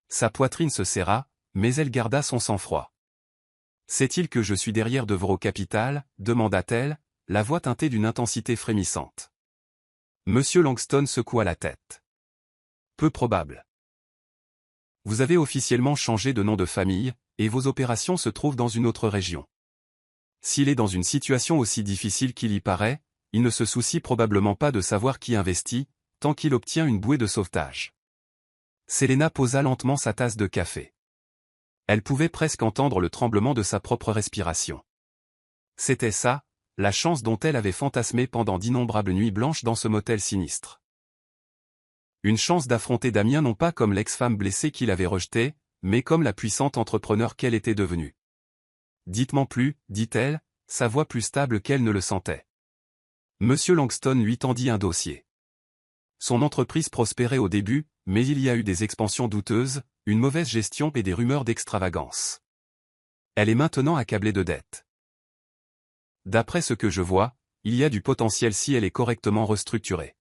Sa poitrine se serra, mais elle garda son sang-froid. « Sait-il que je suis derrière Devereux Capital » demanda-t-elle, la voix teintée d'une intensité frémissante. Monsieur Langston secoua la tête. Peu probable. Vous avez officiellement changé de nom de famille, et vos opérations se trouvent dans une autre région. S'il est dans une situation aussi difficile qu'il y paraît, il ne se soucie probablement pas de savoir qui investit, tant qu'il obtient une bouée de sauvetage. Selena posa lentement sa tasse de café. Elle pouvait presque entendre le tremblement de sa propre respiration. C'était ça, la chance dont elle avait fantasmé pendant d'innombrables nuits blanches dans ce motel sinistre. Une chance d'affronter Damien non pas comme l'ex-femme blessée qu'il avait rejetée, mais comme la puissante entrepreneur qu'elle était devenue. « Dites-moi plus » dit-elle, sa voix plus stable qu'elle ne le sentait. Monsieur Langston lui tendit un dossier. Son entreprise prospérait au début, mais il y a eu des expansions douteuses, une mauvaise gestion et des rumeurs d'extravagance. Elle est maintenant accablée de dettes. D'après ce que je vois, il y a du potentiel si elle est correctement restructurée.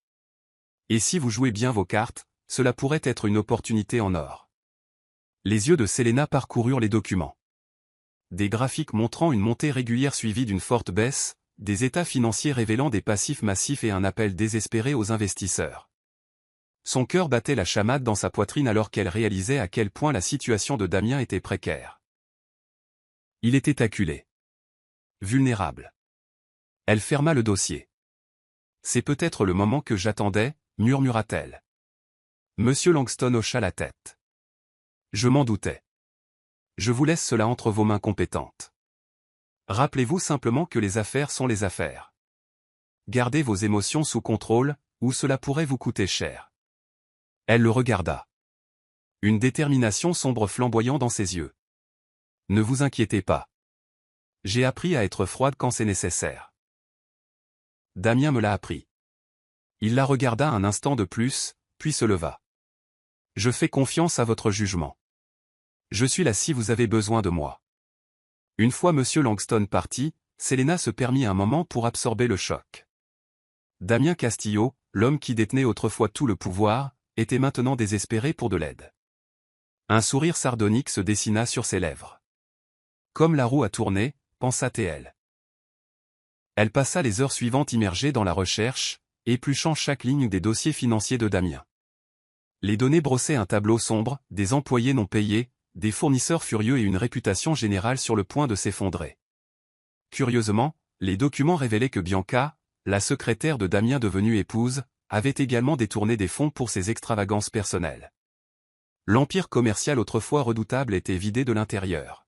Et si vous jouez bien vos cartes, cela pourrait être une opportunité en or. Les yeux de Selena parcoururent les documents. Des graphiques montrant une montée régulière suivie d'une forte baisse, des états financiers révélant des passifs massifs et un appel désespéré aux investisseurs. Son cœur battait la chamade dans sa poitrine alors qu'elle réalisait à quel point la situation de Damien était précaire. Il était acculé. Vulnérable. Elle ferma le dossier. « C'est peut-être le moment que j'attendais » murmura-t-elle. Monsieur Langston hocha la tête. « Je m'en doutais. Je vous laisse cela entre vos mains compétentes. Rappelez-vous simplement que les affaires sont les affaires. Gardez vos émotions sous contrôle, ou cela pourrait vous coûter cher. » Elle le regarda. Une détermination sombre flamboyant dans ses yeux. « Ne vous inquiétez pas. J'ai appris à être froide quand c'est nécessaire. Damien me l'a appris. » Il la regarda un instant de plus, puis se leva. « Je fais confiance à votre jugement. Je suis là si vous avez besoin de moi. » Une fois Monsieur Langston parti, Selena se permit un moment pour absorber le choc. Damien Castillo, l'homme qui détenait autrefois tout le pouvoir, était maintenant désespéré pour de l'aide. Un sourire sardonique se dessina sur ses lèvres. Comme la roue a tourné, pensa-t-elle. Elle passa les heures suivantes immergée dans la recherche, épluchant chaque ligne des dossiers financiers de Damien. Les données brossaient un tableau sombre, des employés non payés, des fournisseurs furieux et une réputation générale sur le point de s'effondrer. Curieusement, les documents révélaient que Bianca, la secrétaire de Damien devenue épouse, avait également détourné des fonds pour ses extravagances personnelles. L'empire commercial autrefois redoutable était vidé de l'intérieur.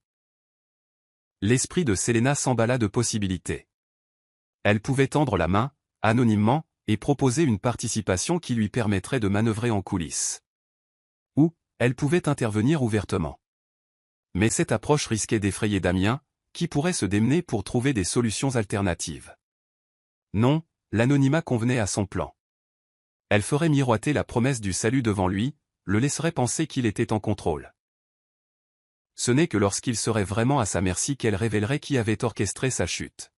L'esprit de Selena s'emballa de possibilités. Elle pouvait tendre la main, anonymement, et proposer une participation qui lui permettrait de manœuvrer en coulisses. Ou, elle pouvait intervenir ouvertement. Mais cette approche risquait d'effrayer Damien, qui pourrait se démener pour trouver des solutions alternatives. Non, l'anonymat convenait à son plan. Elle ferait miroiter la promesse du salut devant lui, le laisserait penser qu'il était en contrôle. Ce n'est que lorsqu'il serait vraiment à sa merci qu'elle révélerait qui avait orchestré sa chute.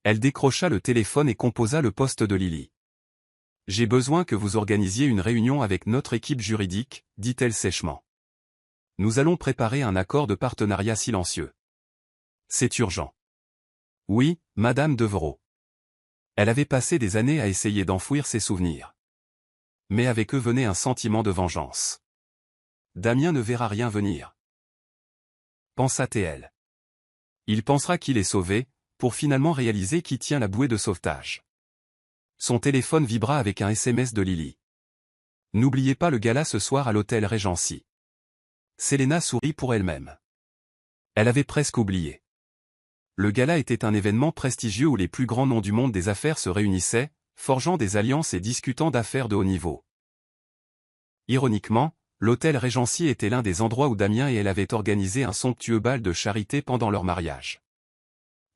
Elle décrocha le téléphone et composa le poste de Lily. « J'ai besoin que vous organisiez une réunion avec notre équipe juridique, dit-elle sèchement. Nous allons préparer un accord de partenariat silencieux. C'est urgent. » Oui, Madame Devereux. Elle avait passé des années à essayer d'enfouir ses souvenirs. Mais avec eux venait un sentiment de vengeance. Damien ne verra rien venir. Pensa-t-elle. Il pensera qu'il est sauvé, pour finalement réaliser qui tient la bouée de sauvetage. Son téléphone vibra avec un SMS de Lily. « N'oubliez pas le gala ce soir à l'hôtel Regency. » Selena sourit pour elle-même. Elle avait presque oublié. Le gala était un événement prestigieux où les plus grands noms du monde des affaires se réunissaient, forgeant des alliances et discutant d'affaires de haut niveau. Ironiquement, l'hôtel Regency était l'un des endroits où Damien et elle avaient organisé un somptueux bal de charité pendant leur mariage.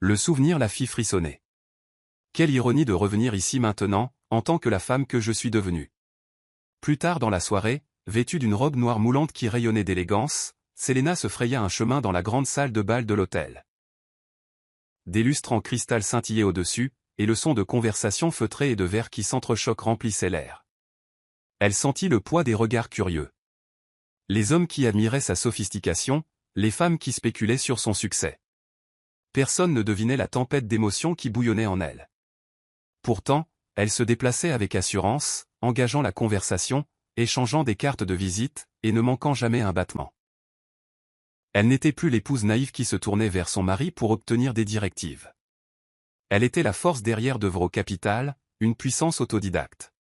Le souvenir la fit frissonner. Quelle ironie de revenir ici maintenant, en tant que la femme que je suis devenue. Plus tard dans la soirée, vêtue d'une robe noire moulante qui rayonnait d'élégance, Selena se fraya un chemin dans la grande salle de bal de l'hôtel. Des lustres en cristal scintillaient au-dessus, et le son de conversations feutrées et de verres qui s'entrechoquent remplissait l'air. Elle sentit le poids des regards curieux. Les hommes qui admiraient sa sophistication, les femmes qui spéculaient sur son succès. Personne ne devinait la tempête d'émotions qui bouillonnait en elle. Pourtant, elle se déplaçait avec assurance, engageant la conversation, échangeant des cartes de visite, et ne manquant jamais un battement. Elle n'était plus l'épouse naïve qui se tournait vers son mari pour obtenir des directives. Elle était la force derrière d'Evro Capital, une puissance autodidacte.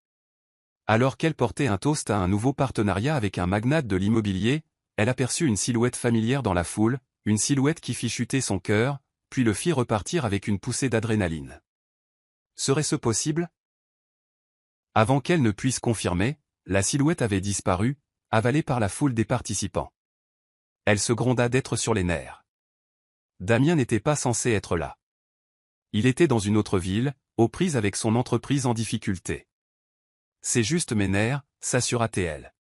Alors qu'elle portait un toast à un nouveau partenariat avec un magnate de l'immobilier, elle aperçut une silhouette familière dans la foule, une silhouette qui fit chuter son cœur, puis le fit repartir avec une poussée d'adrénaline. Serait-ce possible? Avant qu'elle ne puisse confirmer, la silhouette avait disparu, avalée par la foule des participants. Elle se gronda d'être sur les nerfs. Damien n'était pas censé être là. Il était dans une autre ville, aux prises avec son entreprise en difficulté. C'est juste mes nerfs, s'assura-t-elle.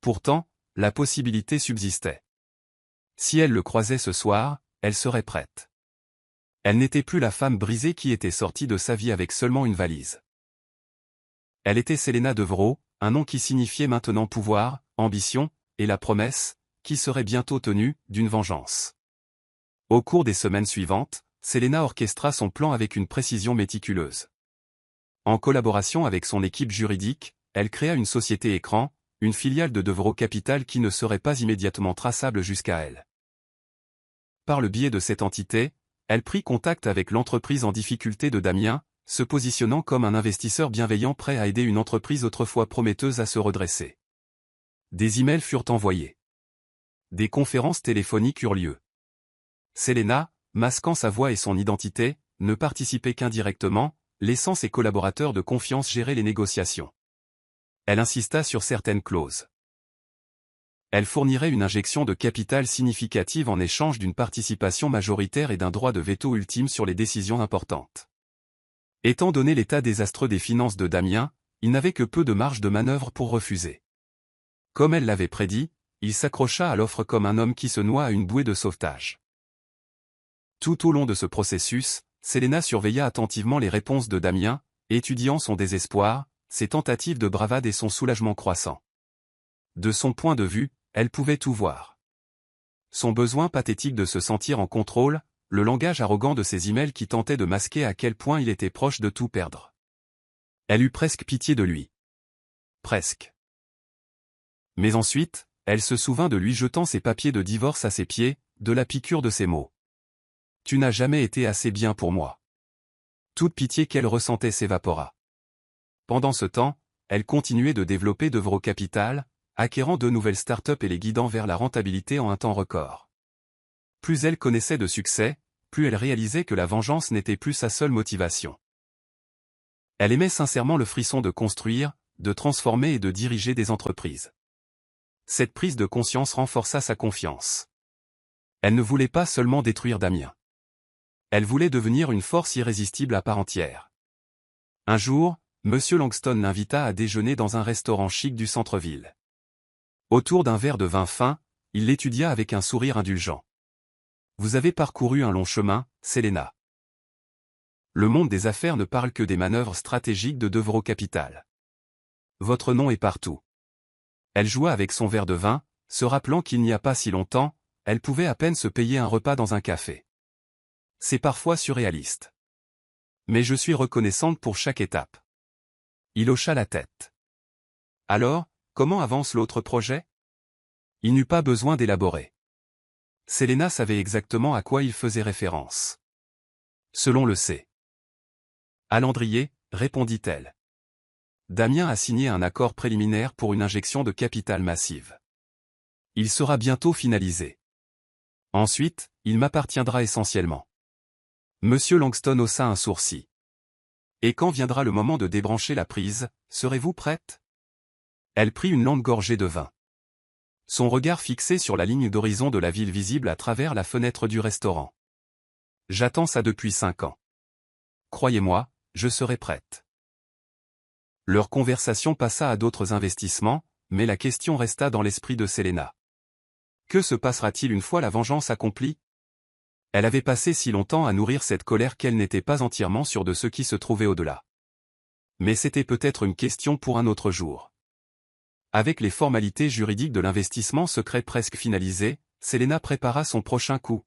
Pourtant, la possibilité subsistait. Si elle le croisait ce soir, elle serait prête. Elle n'était plus la femme brisée qui était sortie de sa vie avec seulement une valise. Elle était Selena Devro, un nom qui signifiait maintenant pouvoir, ambition, et la promesse, qui serait bientôt tenue, d'une vengeance. Au cours des semaines suivantes, Selena orchestra son plan avec une précision méticuleuse. En collaboration avec son équipe juridique, elle créa une société écran, une filiale de Devro Capital qui ne serait pas immédiatement traçable jusqu'à elle. Par le biais de cette entité, elle prit contact avec l'entreprise en difficulté de Damien, se positionnant comme un investisseur bienveillant prêt à aider une entreprise autrefois prometteuse à se redresser. Des emails furent envoyés. Des conférences téléphoniques eurent lieu. Selena, masquant sa voix et son identité, ne participait qu'indirectement, laissant ses collaborateurs de confiance gérer les négociations. Elle insista sur certaines clauses. Elle fournirait une injection de capital significative en échange d'une participation majoritaire et d'un droit de veto ultime sur les décisions importantes. Étant donné l'état désastreux des finances de Damien, il n'avait que peu de marge de manœuvre pour refuser. Comme elle l'avait prédit, il s'accrocha à l'offre comme un homme qui se noie à une bouée de sauvetage. Tout au long de ce processus, Selena surveilla attentivement les réponses de Damien, étudiant son désespoir, ses tentatives de bravade et son soulagement croissant. De son point de vue, elle pouvait tout voir. Son besoin pathétique de se sentir en contrôle, le langage arrogant de ses emails qui tentaient de masquer à quel point il était proche de tout perdre. Elle eut presque pitié de lui. Presque. Mais ensuite, elle se souvint de lui jetant ses papiers de divorce à ses pieds, de la piqûre de ses mots. « Tu n'as jamais été assez bien pour moi. » Toute pitié qu'elle ressentait s'évapora. Pendant ce temps, elle continuait de développer Devro Capital, acquérant de nouvelles startups et les guidant vers la rentabilité en un temps record. Plus elle connaissait de succès, plus elle réalisait que la vengeance n'était plus sa seule motivation. Elle aimait sincèrement le frisson de construire, de transformer et de diriger des entreprises. Cette prise de conscience renforça sa confiance. Elle ne voulait pas seulement détruire Damien. Elle voulait devenir une force irrésistible à part entière. Un jour, M. Langston l'invita à déjeuner dans un restaurant chic du centre-ville. Autour d'un verre de vin fin, il l'étudia avec un sourire indulgent. « Vous avez parcouru un long chemin, Selena. Le monde des affaires ne parle que des manœuvres stratégiques de Devro Capital. Votre nom est partout. » Elle joua avec son verre de vin, se rappelant qu'il n'y a pas si longtemps, elle pouvait à peine se payer un repas dans un café. C'est parfois surréaliste. Mais je suis reconnaissante pour chaque étape. Il hocha la tête. Alors, comment avance l'autre projet? Il n'eut pas besoin d'élaborer. Selena savait exactement à quoi il faisait référence. Selon le C. À Landrier, répondit-elle. Damien a signé un accord préliminaire pour une injection de capital massive. Il sera bientôt finalisé. Ensuite, il m'appartiendra essentiellement. Monsieur Langston haussa un sourcil. Et quand viendra le moment de débrancher la prise, serez-vous prête? Elle prit une longue gorgée de vin. Son regard fixé sur la ligne d'horizon de la ville visible à travers la fenêtre du restaurant. J'attends ça depuis 5 ans. Croyez-moi, je serai prête. Leur conversation passa à d'autres investissements, mais la question resta dans l'esprit de Selena. Que se passera-t-il une fois la vengeance accomplie? Elle avait passé si longtemps à nourrir cette colère qu'elle n'était pas entièrement sûre de ce qui se trouvait au-delà. Mais c'était peut-être une question pour un autre jour. Avec les formalités juridiques de l'investissement secret presque finalisées, Selena prépara son prochain coup.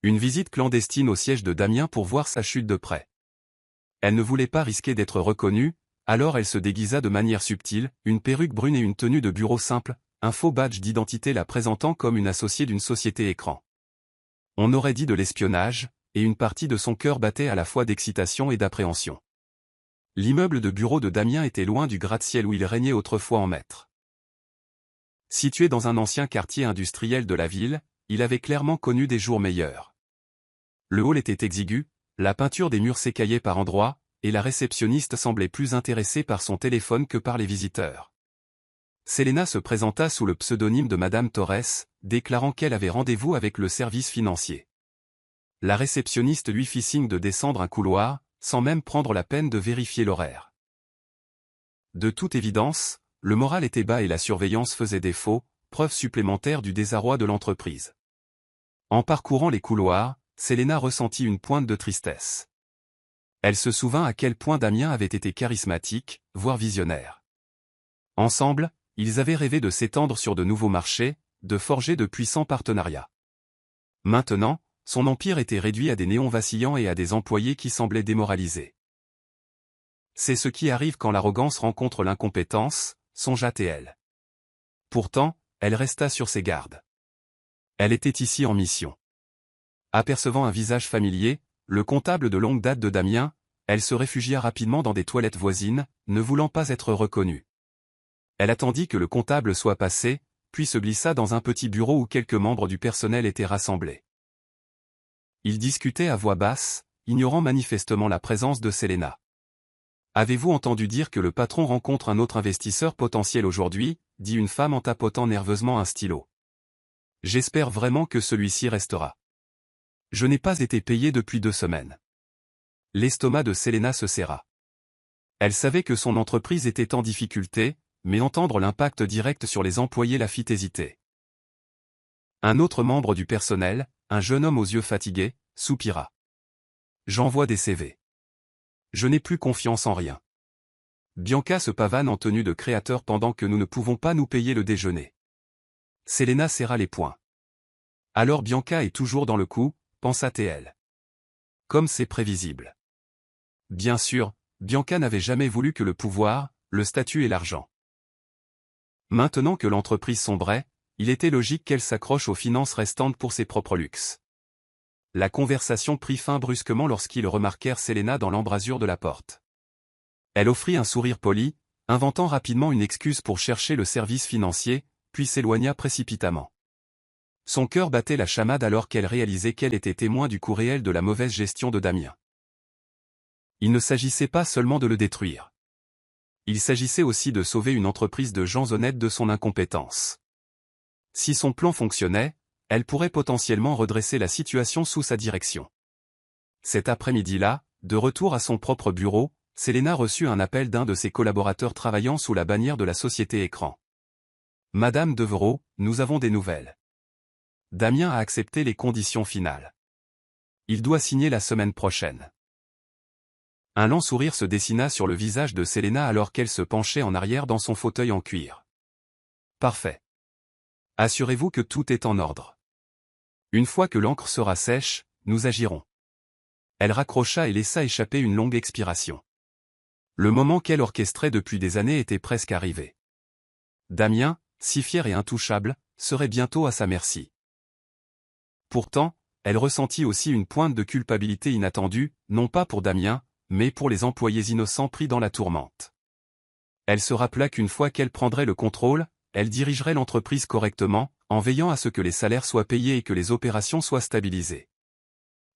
Une visite clandestine au siège de Damien pour voir sa chute de près. Elle ne voulait pas risquer d'être reconnue, alors elle se déguisa de manière subtile, une perruque brune et une tenue de bureau simple, un faux badge d'identité la présentant comme une associée d'une société écran. On aurait dit de l'espionnage, et une partie de son cœur battait à la fois d'excitation et d'appréhension. L'immeuble de bureau de Damien était loin du gratte-ciel où il régnait autrefois en maître. Situé dans un ancien quartier industriel de la ville, il avait clairement connu des jours meilleurs. Le hall était exigu, la peinture des murs s'écaillait par endroits, et la réceptionniste semblait plus intéressée par son téléphone que par les visiteurs. Selena se présenta sous le pseudonyme de Madame Torres, déclarant qu'elle avait rendez-vous avec le service financier. La réceptionniste lui fit signe de descendre un couloir, sans même prendre la peine de vérifier l'horaire. De toute évidence, le moral était bas et la surveillance faisait défaut, preuve supplémentaire du désarroi de l'entreprise. En parcourant les couloirs, Selena ressentit une pointe de tristesse. Elle se souvint à quel point Damien avait été charismatique, voire visionnaire. Ensemble, ils avaient rêvé de s'étendre sur de nouveaux marchés, de forger de puissants partenariats. Maintenant, son empire était réduit à des néons vacillants et à des employés qui semblaient démoralisés. C'est ce qui arrive quand l'arrogance rencontre l'incompétence, songea-t-elle. Pourtant, elle resta sur ses gardes. Elle était ici en mission. Apercevant un visage familier, le comptable de longue date de Damien, elle se réfugia rapidement dans des toilettes voisines, ne voulant pas être reconnue. Elle attendit que le comptable soit passé, puis se glissa dans un petit bureau où quelques membres du personnel étaient rassemblés. Ils discutaient à voix basse, ignorant manifestement la présence de Selena. « Avez-vous entendu dire que le patron rencontre un autre investisseur potentiel aujourd'hui » dit une femme en tapotant nerveusement un stylo. « J'espère vraiment que celui-ci restera. Je n'ai pas été payé depuis 2 semaines. » L'estomac de Selena se serra. Elle savait que son entreprise était en difficulté, mais entendre l'impact direct sur les employés la fit hésiter. Un autre membre du personnel, un jeune homme aux yeux fatigués, soupira. « J'envoie des CV. Je n'ai plus confiance en rien. Bianca se pavane en tenue de créateur pendant que nous ne pouvons pas nous payer le déjeuner. » Selena serra les poings. « Alors Bianca est toujours dans le coup, pensa-t-elle. Comme c'est prévisible. » Bien sûr, Bianca n'avait jamais voulu que le pouvoir, le statut et l'argent. Maintenant que l'entreprise sombrait, il était logique qu'elle s'accroche aux finances restantes pour ses propres luxes. La conversation prit fin brusquement lorsqu'ils remarquèrent Selena dans l'embrasure de la porte. Elle offrit un sourire poli, inventant rapidement une excuse pour chercher le service financier, puis s'éloigna précipitamment. Son cœur battait la chamade alors qu'elle réalisait qu'elle était témoin du coût réel de la mauvaise gestion de Damien. Il ne s'agissait pas seulement de le détruire. Il s'agissait aussi de sauver une entreprise de gens honnêtes de son incompétence. Si son plan fonctionnait, elle pourrait potentiellement redresser la situation sous sa direction. Cet après-midi-là, de retour à son propre bureau, Selena reçut un appel d'un de ses collaborateurs travaillant sous la bannière de la société Écran. « Madame Devereaux, nous avons des nouvelles. Damien a accepté les conditions finales. Il doit signer la semaine prochaine. » Un lent sourire se dessina sur le visage de Selena alors qu'elle se penchait en arrière dans son fauteuil en cuir. « Parfait. Assurez-vous que tout est en ordre. Une fois que l'encre sera sèche, nous agirons. » Elle raccrocha et laissa échapper une longue expiration. Le moment qu'elle orchestrait depuis des années était presque arrivé. Damien, si fier et intouchable, serait bientôt à sa merci. Pourtant, elle ressentit aussi une pointe de culpabilité inattendue, non pas pour Damien, mais pour les employés innocents pris dans la tourmente. Elle se rappela qu'une fois qu'elle prendrait le contrôle, elle dirigerait l'entreprise correctement, en veillant à ce que les salaires soient payés et que les opérations soient stabilisées.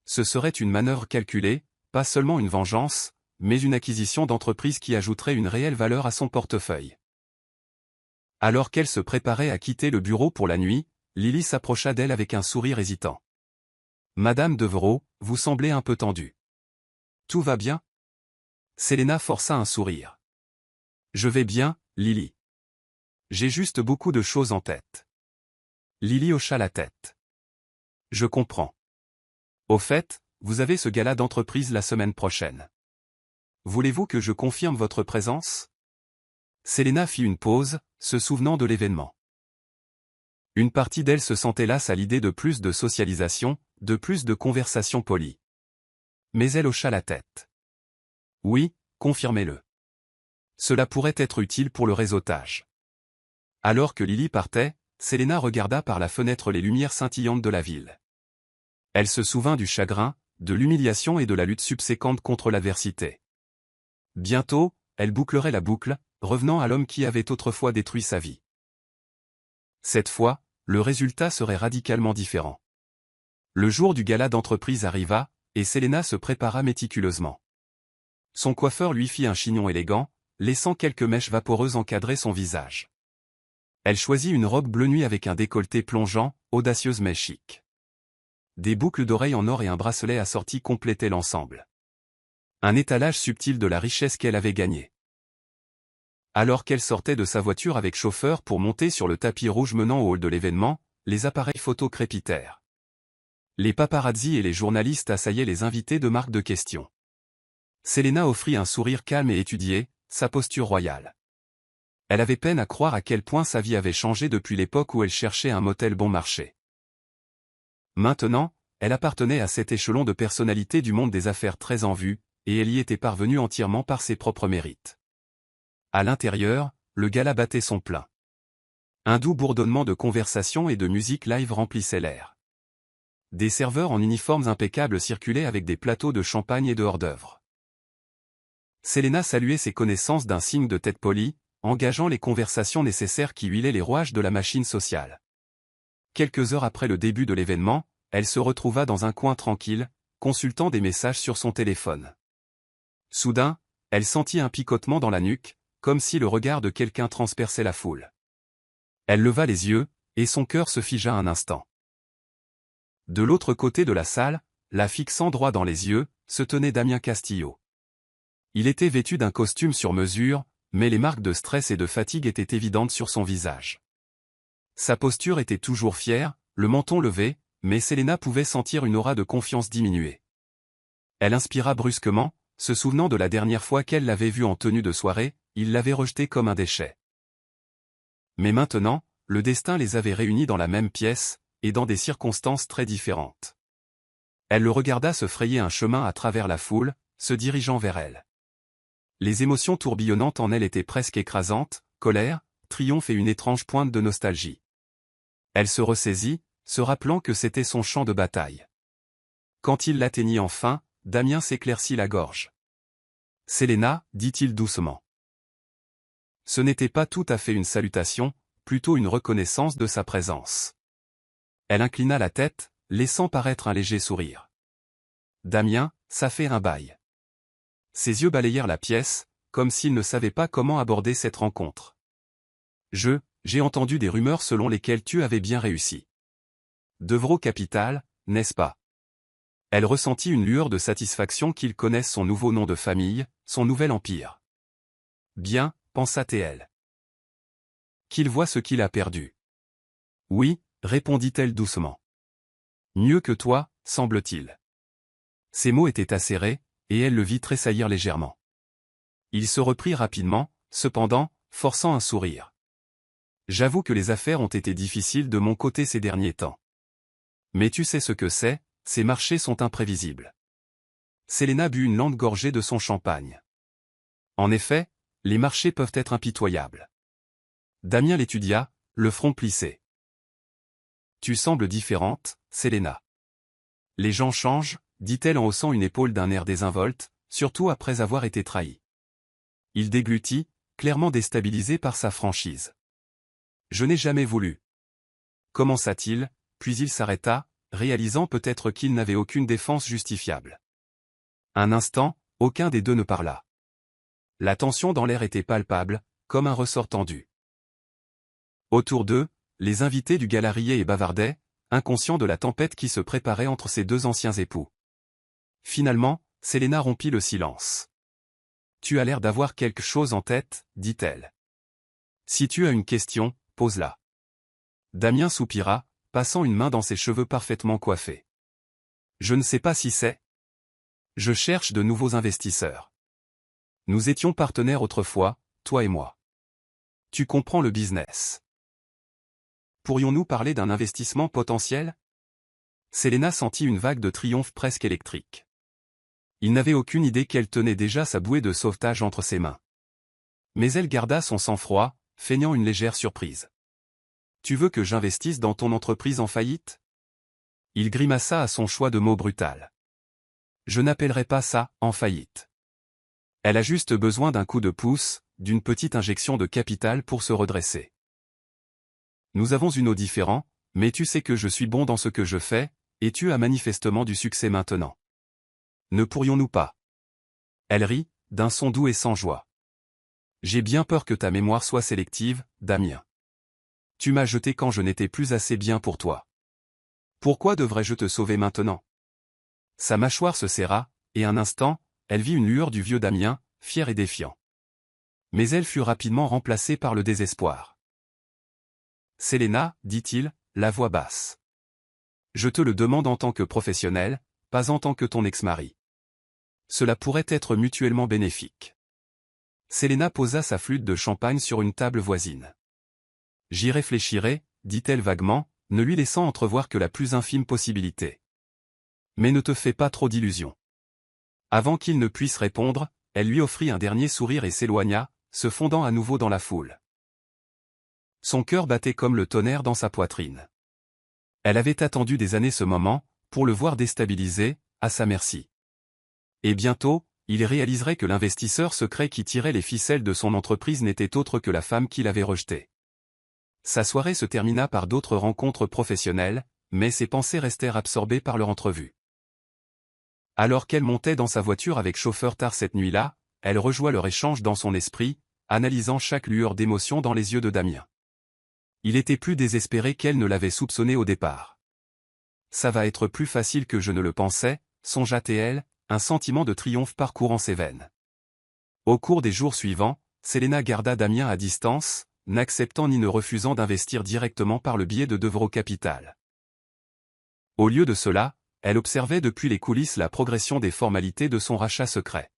Ce serait une manœuvre calculée, pas seulement une vengeance, mais une acquisition d'entreprise qui ajouterait une réelle valeur à son portefeuille. Alors qu'elle se préparait à quitter le bureau pour la nuit, Lily s'approcha d'elle avec un sourire hésitant. « Madame Devereaux, vous semblez un peu tendue. Tout va bien ?» Selena força un sourire. « Je vais bien, Lily. J'ai juste beaucoup de choses en tête. Lily hocha la tête. Je comprends. Au fait, vous avez ce gala d'entreprise la semaine prochaine. Voulez-vous que je confirme votre présence? Selena fit une pause, se souvenant de l'événement. Une partie d'elle se sentait lasse à l'idée de plus de socialisation, de plus de conversations polies. Mais elle hocha la tête. Oui, confirmez-le. Cela pourrait être utile pour le réseautage. Alors que Lily partait, Selena regarda par la fenêtre les lumières scintillantes de la ville. Elle se souvint du chagrin, de l'humiliation et de la lutte subséquente contre l'adversité. Bientôt, elle bouclerait la boucle, revenant à l'homme qui avait autrefois détruit sa vie. Cette fois, le résultat serait radicalement différent. Le jour du gala d'entreprise arriva, et Selena se prépara méticuleusement. Son coiffeur lui fit un chignon élégant, laissant quelques mèches vaporeuses encadrer son visage. Elle choisit une robe bleu nuit avec un décolleté plongeant, audacieuse mais chic. Des boucles d'oreilles en or et un bracelet assorti complétaient l'ensemble. Un étalage subtil de la richesse qu'elle avait gagnée. Alors qu'elle sortait de sa voiture avec chauffeur pour monter sur le tapis rouge menant au hall de l'événement, les appareils photo crépitèrent. Les paparazzis et les journalistes assaillaient les invités de marque de questions. Selena offrit un sourire calme et étudié, sa posture royale. Elle avait peine à croire à quel point sa vie avait changé depuis l'époque où elle cherchait un motel bon marché. Maintenant, elle appartenait à cet échelon de personnalité du monde des affaires très en vue, et elle y était parvenue entièrement par ses propres mérites. À l'intérieur, le gala battait son plein. Un doux bourdonnement de conversation et de musique live remplissait l'air. Des serveurs en uniformes impeccables circulaient avec des plateaux de champagne et de hors-d'œuvre. Selena saluait ses connaissances d'un signe de tête poli, engageant les conversations nécessaires qui huilaient les rouages de la machine sociale. Quelques heures après le début de l'événement, elle se retrouva dans un coin tranquille, consultant des messages sur son téléphone. Soudain, elle sentit un picotement dans la nuque, comme si le regard de quelqu'un transperçait la foule. Elle leva les yeux, et son cœur se figea un instant. De l'autre côté de la salle, la fixant droit dans les yeux, se tenait Damien Castillo. Il était vêtu d'un costume sur mesure, mais les marques de stress et de fatigue étaient évidentes sur son visage. Sa posture était toujours fière, le menton levé, mais Selena pouvait sentir une aura de confiance diminuer. Elle inspira brusquement, se souvenant de la dernière fois qu'elle l'avait vu en tenue de soirée, il l'avait rejeté comme un déchet. Mais maintenant, le destin les avait réunis dans la même pièce, et dans des circonstances très différentes. Elle le regarda se frayer un chemin à travers la foule, se dirigeant vers elle. Les émotions tourbillonnantes en elle étaient presque écrasantes, colère, triomphe et une étrange pointe de nostalgie. Elle se ressaisit, se rappelant que c'était son champ de bataille. Quand il l'atteignit enfin, Damien s'éclaircit la gorge. « Selena, dit-il doucement. » Ce n'était pas tout à fait une salutation, plutôt une reconnaissance de sa présence. Elle inclina la tête, laissant paraître un léger sourire. « Damien, ça fait un bail. » Ses yeux balayèrent la pièce, comme s'il ne savait pas comment aborder cette rencontre. « J'ai entendu des rumeurs selon lesquelles tu avais bien réussi. Devro Capital, n'est-ce pas? » Elle ressentit une lueur de satisfaction qu'il connaisse son nouveau nom de famille, son nouvel empire. « Bien, pensa-t-elle. Qu'il voit ce qu'il a perdu. »« Oui, répondit-elle doucement. Mieux que toi, semble-t-il. » Ses mots étaient acérés, et elle le vit tressaillir légèrement. Il se reprit rapidement, cependant, forçant un sourire. « J'avoue que les affaires ont été difficiles de mon côté ces derniers temps. Mais tu sais ce que c'est, ces marchés sont imprévisibles. » Selena but une lente gorgée de son champagne. En effet, les marchés peuvent être impitoyables. Damien l'étudia, le front plissé. « Tu sembles différente, Selena. »« Les gens changent, dit-elle en haussant une épaule d'un air désinvolte, surtout après avoir été trahie. Il déglutit, clairement déstabilisé par sa franchise. « Je n'ai jamais voulu. » Commença-t-il, puis il s'arrêta, réalisant peut-être qu'il n'avait aucune défense justifiable. Un instant, aucun des deux ne parla. La tension dans l'air était palpable, comme un ressort tendu. Autour d'eux, les invités du gala riaient et bavardaient, inconscients de la tempête qui se préparait entre ces deux anciens époux. Finalement, Selena rompit le silence. « Tu as l'air d'avoir quelque chose en tête, dit-elle. » Si tu as une question, pose-la. Damien soupira, passant une main dans ses cheveux parfaitement coiffés. Je ne sais pas si c'est. Je cherche de nouveaux investisseurs. Nous étions partenaires autrefois, toi et moi. Tu comprends le business. Pourrions-nous parler d'un investissement potentiel? Selena sentit une vague de triomphe presque électrique. Il n'avait aucune idée qu'elle tenait déjà sa bouée de sauvetage entre ses mains. Mais elle garda son sang-froid, feignant une légère surprise. Tu veux que j'investisse dans ton entreprise en faillite? Il grimaça à son choix de mots brutal. Je n'appellerai pas ça « en faillite ». Elle a juste besoin d'un coup de pouce, d'une petite injection de capital pour se redresser. Nous avons une eau différente, mais tu sais que je suis bon dans ce que je fais, et tu as manifestement du succès maintenant. Ne pourrions-nous pas? Elle rit, d'un son doux et sans joie. J'ai bien peur que ta mémoire soit sélective, Damien. Tu m'as jeté quand je n'étais plus assez bien pour toi. Pourquoi devrais-je te sauver maintenant? Sa mâchoire se serra, et un instant, elle vit une lueur du vieux Damien, fier et défiant. Mais elle fut rapidement remplacée par le désespoir. Selena, dit-il, la voix basse. Je te le demande en tant que professionnel, pas en tant que ton ex-mari. Cela pourrait être mutuellement bénéfique. Selena posa sa flûte de champagne sur une table voisine. J'y réfléchirai, dit-elle vaguement, ne lui laissant entrevoir que la plus infime possibilité. Mais ne te fais pas trop d'illusions. Avant qu'il ne puisse répondre, elle lui offrit un dernier sourire et s'éloigna, se fondant à nouveau dans la foule. Son cœur battait comme le tonnerre dans sa poitrine. Elle avait attendu des années ce moment, pour le voir déstabilisé, à sa merci. Et bientôt, il réaliserait que l'investisseur secret qui tirait les ficelles de son entreprise n'était autre que la femme qu'il avait rejetée. Sa soirée se termina par d'autres rencontres professionnelles, mais ses pensées restèrent absorbées par leur entrevue. Alors qu'elle montait dans sa voiture avec chauffeur tard cette nuit-là, elle rejoint leur échange dans son esprit, analysant chaque lueur d'émotion dans les yeux de Damien. Il était plus désespéré qu'elle ne l'avait soupçonné au départ. Ça va être plus facile que je ne le pensais, songea-t-elle, un sentiment de triomphe parcourant ses veines. Au cours des jours suivants, Selena garda Damien à distance, n'acceptant ni ne refusant d'investir directement par le biais de Devro Capital. Au lieu de cela, elle observait depuis les coulisses la progression des formalités de son rachat secret.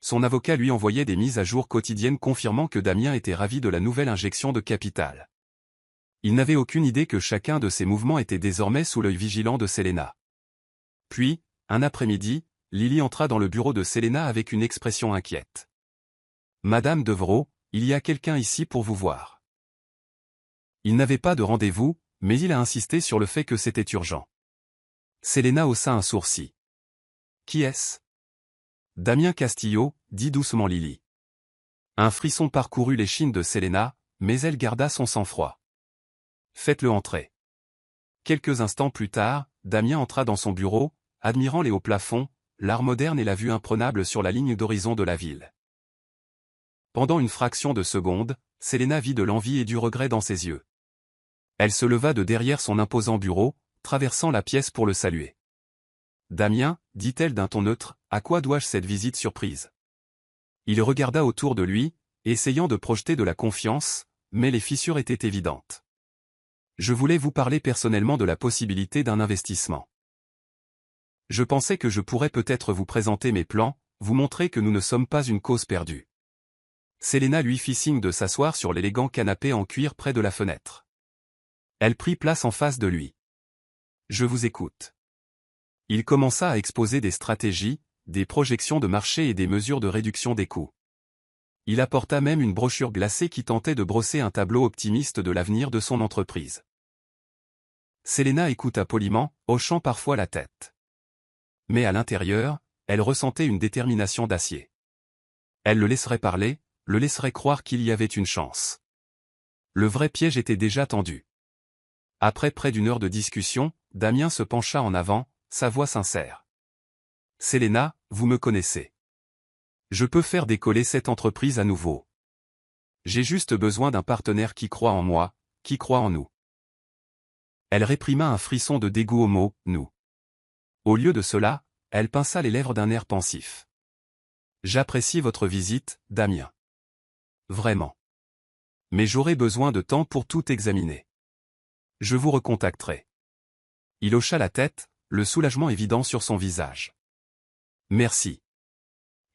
Son avocat lui envoyait des mises à jour quotidiennes confirmant que Damien était ravi de la nouvelle injection de capital. Il n'avait aucune idée que chacun de ses mouvements était désormais sous l'œil vigilant de Selena. Puis, un après-midi, Lily entra dans le bureau de Selena avec une expression inquiète. « Madame Devro, il y a quelqu'un ici pour vous voir. » Il n'avait pas de rendez-vous, mais il a insisté sur le fait que c'était urgent. Selena haussa un sourcil. « Qui est-ce » ? Damien Castillo, dit doucement Lily. Un frisson parcourut l'échine de Selena, mais elle garda son sang-froid. « Faites-le entrer. » Quelques instants plus tard, Damien entra dans son bureau, admirant les hauts plafonds, l'art moderne et la vue imprenable sur la ligne d'horizon de la ville. Pendant une fraction de seconde, Selena vit de l'envie et du regret dans ses yeux. Elle se leva de derrière son imposant bureau, traversant la pièce pour le saluer. « Damien, dit-elle d'un ton neutre, à quoi dois-je cette visite surprise ?» Il regarda autour de lui, essayant de projeter de la confiance, mais les fissures étaient évidentes. « Je voulais vous parler personnellement de la possibilité d'un investissement. Je pensais que je pourrais peut-être vous présenter mes plans, vous montrer que nous ne sommes pas une cause perdue. » Selena lui fit signe de s'asseoir sur l'élégant canapé en cuir près de la fenêtre. Elle prit place en face de lui. « Je vous écoute. » Il commença à exposer des stratégies, des projections de marché et des mesures de réduction des coûts. Il apporta même une brochure glacée qui tentait de brosser un tableau optimiste de l'avenir de son entreprise. Selena écouta poliment, hochant parfois la tête. Mais à l'intérieur, elle ressentait une détermination d'acier. Elle le laisserait parler, le laisserait croire qu'il y avait une chance. Le vrai piège était déjà tendu. Après près d'une heure de discussion, Damien se pencha en avant, sa voix sincère. « Selena, vous me connaissez. Je peux faire décoller cette entreprise à nouveau. J'ai juste besoin d'un partenaire qui croit en moi, qui croit en nous. » Elle réprima un frisson de dégoût au mot « nous ». Au lieu de cela, elle pinça les lèvres d'un air pensif. « J'apprécie votre visite, Damien. Vraiment. Mais j'aurai besoin de temps pour tout examiner. Je vous recontacterai. Il hocha la tête, le soulagement évident sur son visage. Merci.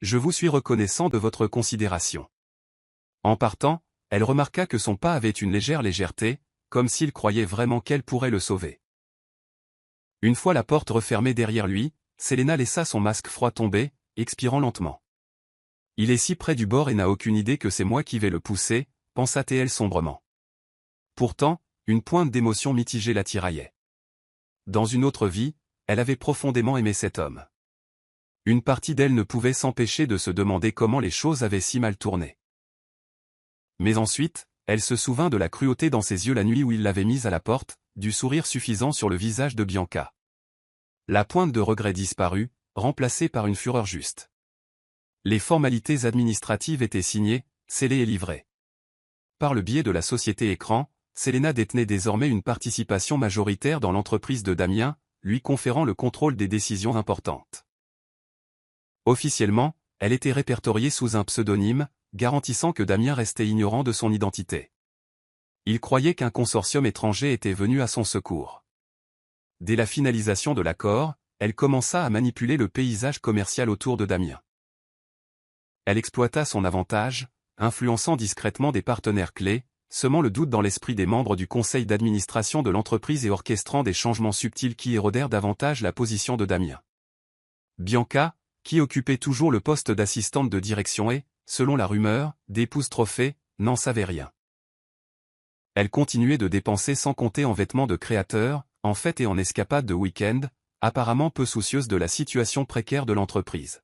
Je vous suis reconnaissant de votre considération. En partant, elle remarqua que son pas avait une légère légèreté, comme s'il croyait vraiment qu'elle pourrait le sauver. Une fois la porte refermée derrière lui, Selena laissa son masque froid tomber, expirant lentement. Il est si près du bord et n'a aucune idée que c'est moi qui vais le pousser, pensa-t-elle sombrement. Pourtant, une pointe d'émotion mitigée la tiraillait. Dans une autre vie, elle avait profondément aimé cet homme. Une partie d'elle ne pouvait s'empêcher de se demander comment les choses avaient si mal tourné. Mais ensuite, elle se souvint de la cruauté dans ses yeux la nuit où il l'avait mise à la porte, du sourire suffisant sur le visage de Bianca. La pointe de regret disparut, remplacée par une fureur juste. Les formalités administratives étaient signées, scellées et livrées. Par le biais de la société Écran, Selena détenait désormais une participation majoritaire dans l'entreprise de Damien, lui conférant le contrôle des décisions importantes. Officiellement, elle était répertoriée sous un pseudonyme, garantissant que Damien restait ignorant de son identité. Il croyait qu'un consortium étranger était venu à son secours. Dès la finalisation de l'accord, elle commença à manipuler le paysage commercial autour de Damien. Elle exploita son avantage, influençant discrètement des partenaires clés, semant le doute dans l'esprit des membres du conseil d'administration de l'entreprise et orchestrant des changements subtils qui érodèrent davantage la position de Damien. Bianca, qui occupait toujours le poste d'assistante de direction et, selon la rumeur, d'épouse trophée, n'en savait rien. Elle continuait de dépenser sans compter en vêtements de créateurs, en fêtes et en escapades de week-end, apparemment peu soucieuse de la situation précaire de l'entreprise.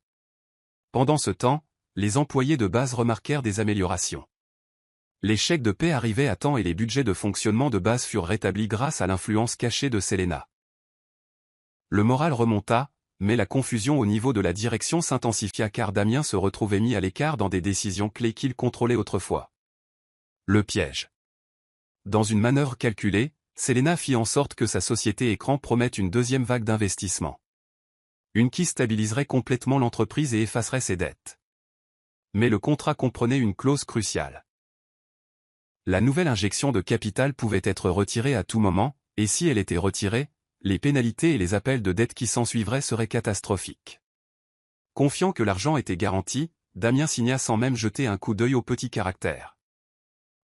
Pendant ce temps, les employés de base remarquèrent des améliorations. Les chèques de paie arrivaient à temps et les budgets de fonctionnement de base furent rétablis grâce à l'influence cachée de Selena. Le moral remonta, mais la confusion au niveau de la direction s'intensifia car Damien se retrouvait mis à l'écart dans des décisions clés qu'il contrôlait autrefois. Le piège. Dans une manœuvre calculée, Selena fit en sorte que sa société Écran promette une deuxième vague d'investissement. Une qui stabiliserait complètement l'entreprise et effacerait ses dettes. Mais le contrat comprenait une clause cruciale. La nouvelle injection de capital pouvait être retirée à tout moment, et si elle était retirée, les pénalités et les appels de dette qui s'ensuivraient seraient catastrophiques. Confiant que l'argent était garanti, Damien signa sans même jeter un coup d'œil au petit caractère.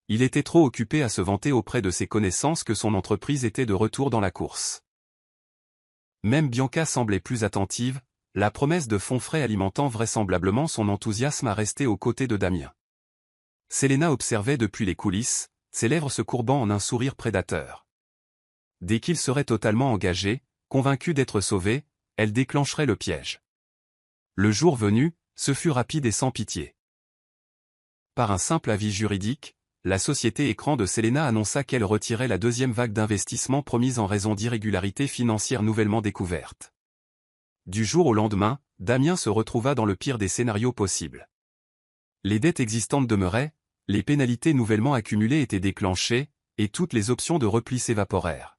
Il était trop occupé à se vanter auprès de ses connaissances que son entreprise était de retour dans la course. Même Bianca semblait plus attentive, la promesse de fonds frais alimentant vraisemblablement son enthousiasme à rester aux côtés de Damien. Selena observait depuis les coulisses, ses lèvres se courbant en un sourire prédateur. Dès qu'il serait totalement engagé, convaincu d'être sauvé, elle déclencherait le piège. Le jour venu, ce fut rapide et sans pitié. Par un simple avis juridique, la société Écran de Selena annonça qu'elle retirait la deuxième vague d'investissement promise en raison d'irrégularités financières nouvellement découvertes. Du jour au lendemain, Damien se retrouva dans le pire des scénarios possibles. Les dettes existantes demeuraient, les pénalités nouvellement accumulées étaient déclenchées, et toutes les options de repli s'évaporèrent.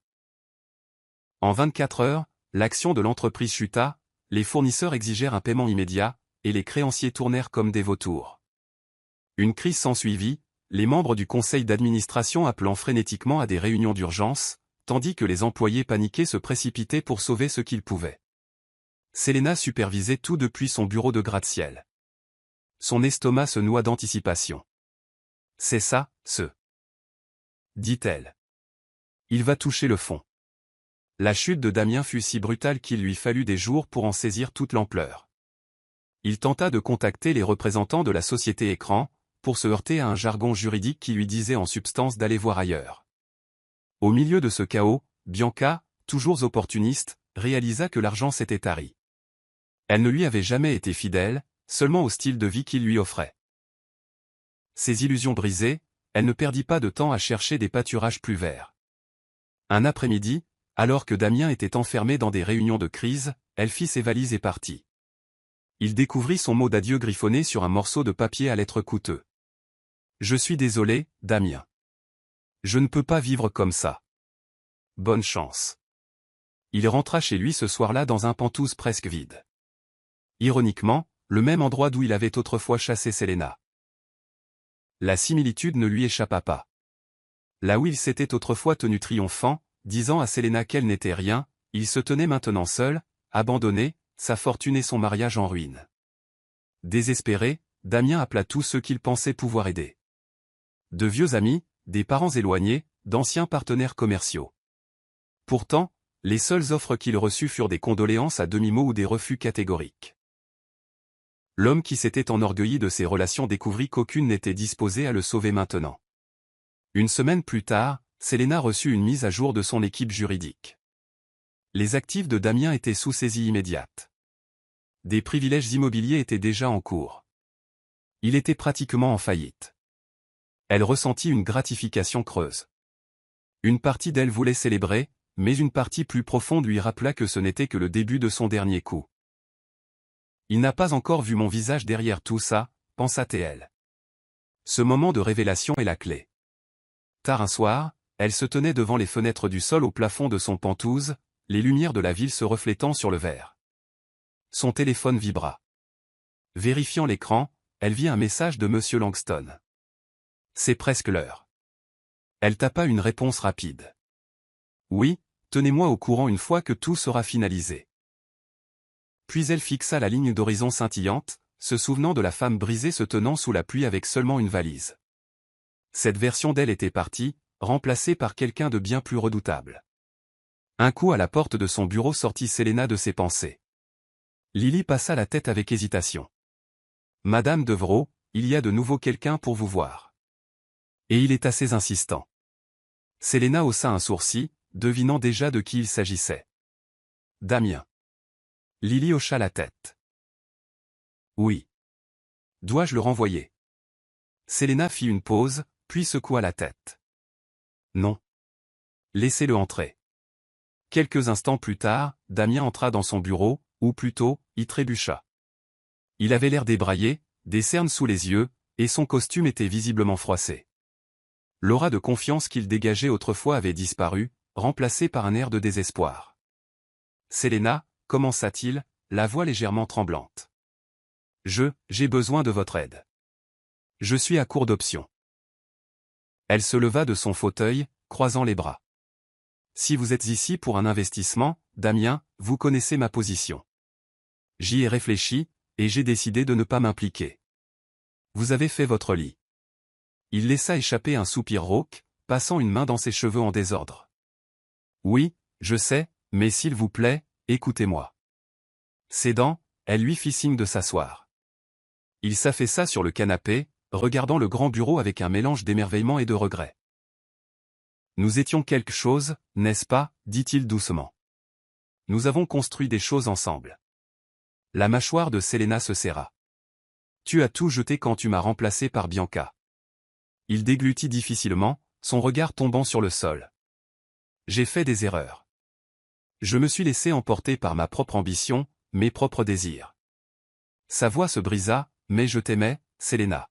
En 24 heures, l'action de l'entreprise chuta, les fournisseurs exigèrent un paiement immédiat, et les créanciers tournèrent comme des vautours. Une crise s'ensuivit, les membres du conseil d'administration appelant frénétiquement à des réunions d'urgence, tandis que les employés paniqués se précipitaient pour sauver ce qu'ils pouvaient. Selena supervisait tout depuis son bureau de gratte-ciel. Son estomac se noua d'anticipation. « C'est ça, dit-elle. Il va toucher le fond. » La chute de Damien fut si brutale qu'il lui fallut des jours pour en saisir toute l'ampleur. Il tenta de contacter les représentants de la société Écran, pour se heurter à un jargon juridique qui lui disait en substance d'aller voir ailleurs. Au milieu de ce chaos, Bianca, toujours opportuniste, réalisa que l'argent s'était tari. Elle ne lui avait jamais été fidèle, seulement au style de vie qu'il lui offrait. Ses illusions brisées, elle ne perdit pas de temps à chercher des pâturages plus verts. Un après-midi, alors que Damien était enfermé dans des réunions de crise, elle fit ses valises et partit. Il découvrit son mot d'adieu griffonné sur un morceau de papier à lettres coûteux. « Je suis désolé, Damien. Je ne peux pas vivre comme ça. Bonne chance. » Il rentra chez lui ce soir-là dans un pantouse presque vide. Ironiquement, le même endroit d'où il avait autrefois chassé Selena. la similitude ne lui échappa pas. Là où il s'était autrefois tenu triomphant, disant à Selena qu'elle n'était rien, il se tenait maintenant seul, abandonné, sa fortune et son mariage en ruine. Désespéré, Damien appela tous ceux qu'il pensait pouvoir aider. De vieux amis, des parents éloignés, d'anciens partenaires commerciaux. Pourtant, les seules offres qu'il reçut furent des condoléances à demi-mot ou des refus catégoriques. L'homme qui s'était enorgueilli de ses relations découvrit qu'aucune n'était disposée à le sauver maintenant. Une semaine plus tard, Selena reçut une mise à jour de son équipe juridique. Les actifs de Damien étaient sous saisie immédiate. Des privilèges immobiliers étaient déjà en cours. Il était pratiquement en faillite. Elle ressentit une gratification creuse. Une partie d'elle voulait célébrer, mais une partie plus profonde lui rappela que ce n'était que le début de son dernier coup. Il n'a pas encore vu mon visage derrière tout ça, pensa-t-elle. Ce moment de révélation est la clé. Tard un soir, elle se tenait devant les fenêtres du sol au plafond de son penthouse, les lumières de la ville se reflétant sur le verre. Son téléphone vibra. Vérifiant l'écran, elle vit un message de Monsieur Langston. C'est presque l'heure. Elle tapa une réponse rapide. Oui, tenez-moi au courant une fois que tout sera finalisé. Puis elle fixa la ligne d'horizon scintillante, se souvenant de la femme brisée se tenant sous la pluie avec seulement une valise. Cette version d'elle était partie, remplacée par quelqu'un de bien plus redoutable. Un coup à la porte de son bureau sortit Selena de ses pensées. Lily passa la tête avec hésitation. Madame Devrault, il y a de nouveau quelqu'un pour vous voir. Et il est assez insistant. Selena haussa un sourcil, devinant déjà de qui il s'agissait. Damien. Lily hocha la tête. Oui. Dois-je le renvoyer? Selena fit une pause, puis secoua la tête. Non. Laissez-le entrer. Quelques instants plus tard, Damien entra dans son bureau, ou plutôt, y trébucha. Il avait l'air débraillé, des cernes sous les yeux, et son costume était visiblement froissé. L'aura de confiance qu'il dégageait autrefois avait disparu, remplacée par un air de désespoir. Selena, commença-t-il, la voix légèrement tremblante. J'ai besoin de votre aide. Je suis à court d'options. Elle se leva de son fauteuil, croisant les bras. Si vous êtes ici pour un investissement, Damien, vous connaissez ma position. J'y ai réfléchi, et j'ai décidé de ne pas m'impliquer. Vous avez fait votre lit. Il laissa échapper un soupir rauque, passant une main dans ses cheveux en désordre. Oui, je sais, mais s'il vous plaît, écoutez-moi. Cédant, elle lui fit signe de s'asseoir. Il s'affaissa sur le canapé, regardant le grand bureau avec un mélange d'émerveillement et de regret. Nous étions quelque chose, n'est-ce pas, dit-il doucement. Nous avons construit des choses ensemble. La mâchoire de Selena se serra. Tu as tout jeté quand tu m'as remplacé par Bianca. Il déglutit difficilement, son regard tombant sur le sol. J'ai fait des erreurs. Je me suis laissé emporter par ma propre ambition, mes propres désirs. Sa voix se brisa, mais je t'aimais, Selena.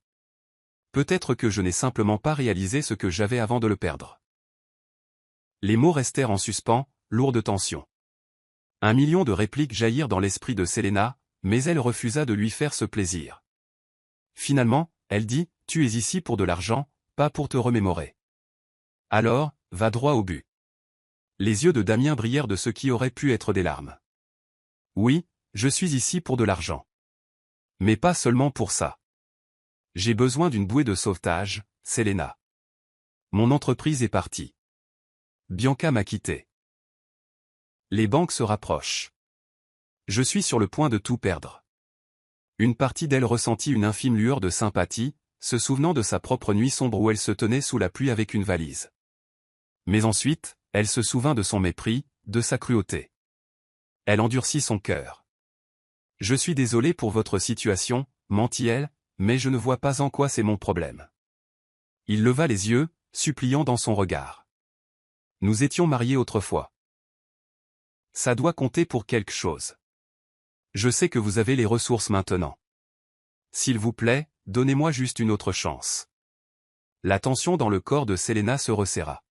Peut-être que je n'ai simplement pas réalisé ce que j'avais avant de le perdre. Les mots restèrent en suspens, lourds de tension. 1 million de répliques jaillirent dans l'esprit de Selena, mais elle refusa de lui faire ce plaisir. Finalement, elle dit, tu es ici pour de l'argent, pas pour te remémorer. Alors, va droit au but. Les yeux de Damien brillèrent de ce qui aurait pu être des larmes. Oui, je suis ici pour de l'argent. Mais pas seulement pour ça. J'ai besoin d'une bouée de sauvetage, Selena. Mon entreprise est partie. Bianca m'a quitté. Les banques se rapprochent. Je suis sur le point de tout perdre. Une partie d'elle ressentit une infime lueur de sympathie, se souvenant de sa propre nuit sombre où elle se tenait sous la pluie avec une valise. Mais ensuite, elle se souvint de son mépris, de sa cruauté. Elle endurcit son cœur. Je suis désolé pour votre situation, mentit-elle, mais je ne vois pas en quoi c'est mon problème. Il leva les yeux, suppliant dans son regard. Nous étions mariés autrefois. Ça doit compter pour quelque chose. Je sais que vous avez les ressources maintenant. S'il vous plaît, donnez-moi juste une autre chance. La tension dans le corps de Selena se resserra.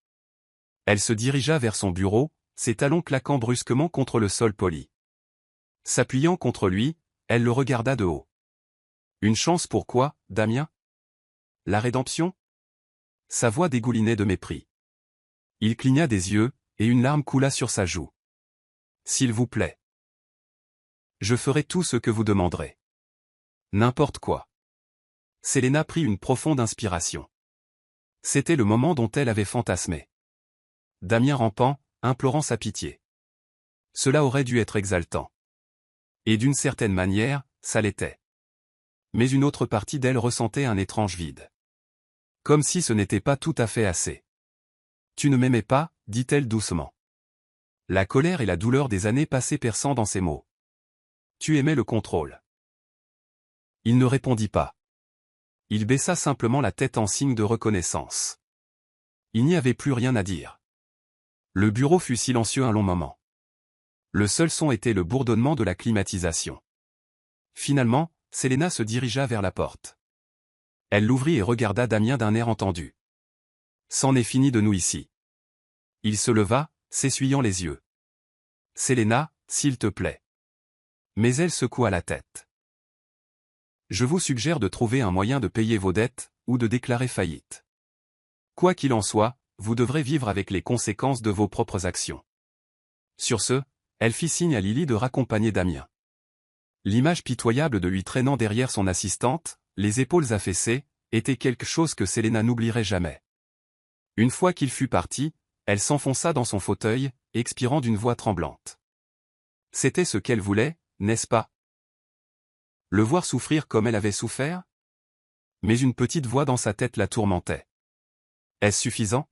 Elle se dirigea vers son bureau, ses talons claquant brusquement contre le sol poli. S'appuyant contre lui, elle le regarda de haut. Une chance pour quoi, Damien? La rédemption? Sa voix dégoulinait de mépris. Il cligna des yeux, et une larme coula sur sa joue. S'il vous plaît. Je ferai tout ce que vous demanderez. N'importe quoi. Selena prit une profonde inspiration. C'était le moment dont elle avait fantasmé. Damien rampant, implorant sa pitié. Cela aurait dû être exaltant. Et d'une certaine manière, ça l'était. Mais une autre partie d'elle ressentait un étrange vide. Comme si ce n'était pas tout à fait assez. Tu ne m'aimais pas, dit-elle doucement. La colère et la douleur des années passées perçant dans ses mots. Tu aimais le contrôle. Il ne répondit pas. Il baissa simplement la tête en signe de reconnaissance. Il n'y avait plus rien à dire. Le bureau fut silencieux un long moment. Le seul son était le bourdonnement de la climatisation. Finalement, Selena se dirigea vers la porte. Elle l'ouvrit et regarda Damien d'un air entendu. C'en est fini de nous ici. Il se leva, s'essuyant les yeux. Selena, s'il te plaît. Mais elle secoua la tête. Je vous suggère de trouver un moyen de payer vos dettes, ou de déclarer faillite. Quoi qu'il en soit, vous devrez vivre avec les conséquences de vos propres actions. Sur ce, elle fit signe à Lily de raccompagner Damien. L'image pitoyable de lui traînant derrière son assistante, les épaules affaissées, était quelque chose que Selena n'oublierait jamais. Une fois qu'il fut parti, elle s'enfonça dans son fauteuil, expirant d'une voix tremblante. C'était ce qu'elle voulait, n'est-ce pas? Le voir souffrir comme elle avait souffert? Mais une petite voix dans sa tête la tourmentait. Est-ce suffisant?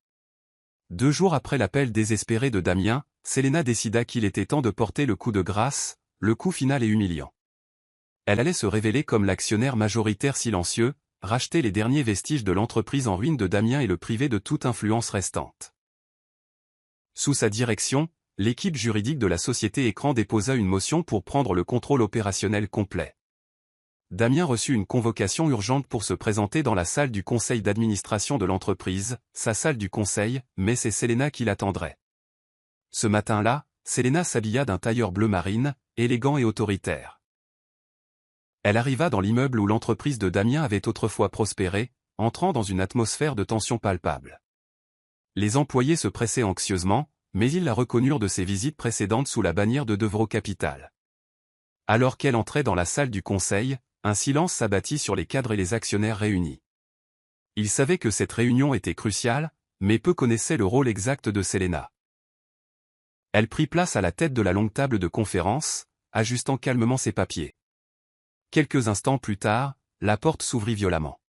2 jours après l'appel désespéré de Damien, Selena décida qu'il était temps de porter le coup de grâce, le coup final et humiliant. Elle allait se révéler comme l'actionnaire majoritaire silencieux, racheter les derniers vestiges de l'entreprise en ruine de Damien et le priver de toute influence restante. Sous sa direction, l'équipe juridique de la société Écran déposa une motion pour prendre le contrôle opérationnel complet. Damien reçut une convocation urgente pour se présenter dans la salle du conseil d'administration de l'entreprise, sa salle du conseil, mais c'est Selena qui l'attendrait. Ce matin-là, Selena s'habilla d'un tailleur bleu marine, élégant et autoritaire. Elle arriva dans l'immeuble où l'entreprise de Damien avait autrefois prospéré, entrant dans une atmosphère de tension palpable. Les employés se pressaient anxieusement, mais ils la reconnurent de ses visites précédentes sous la bannière de Devro Capital. Alors qu'elle entrait dans la salle du conseil, un silence s'abattit sur les cadres et les actionnaires réunis. Ils savaient que cette réunion était cruciale, mais peu connaissaient le rôle exact de Selena. Elle prit place à la tête de la longue table de conférence, ajustant calmement ses papiers. Quelques instants plus tard, la porte s'ouvrit violemment.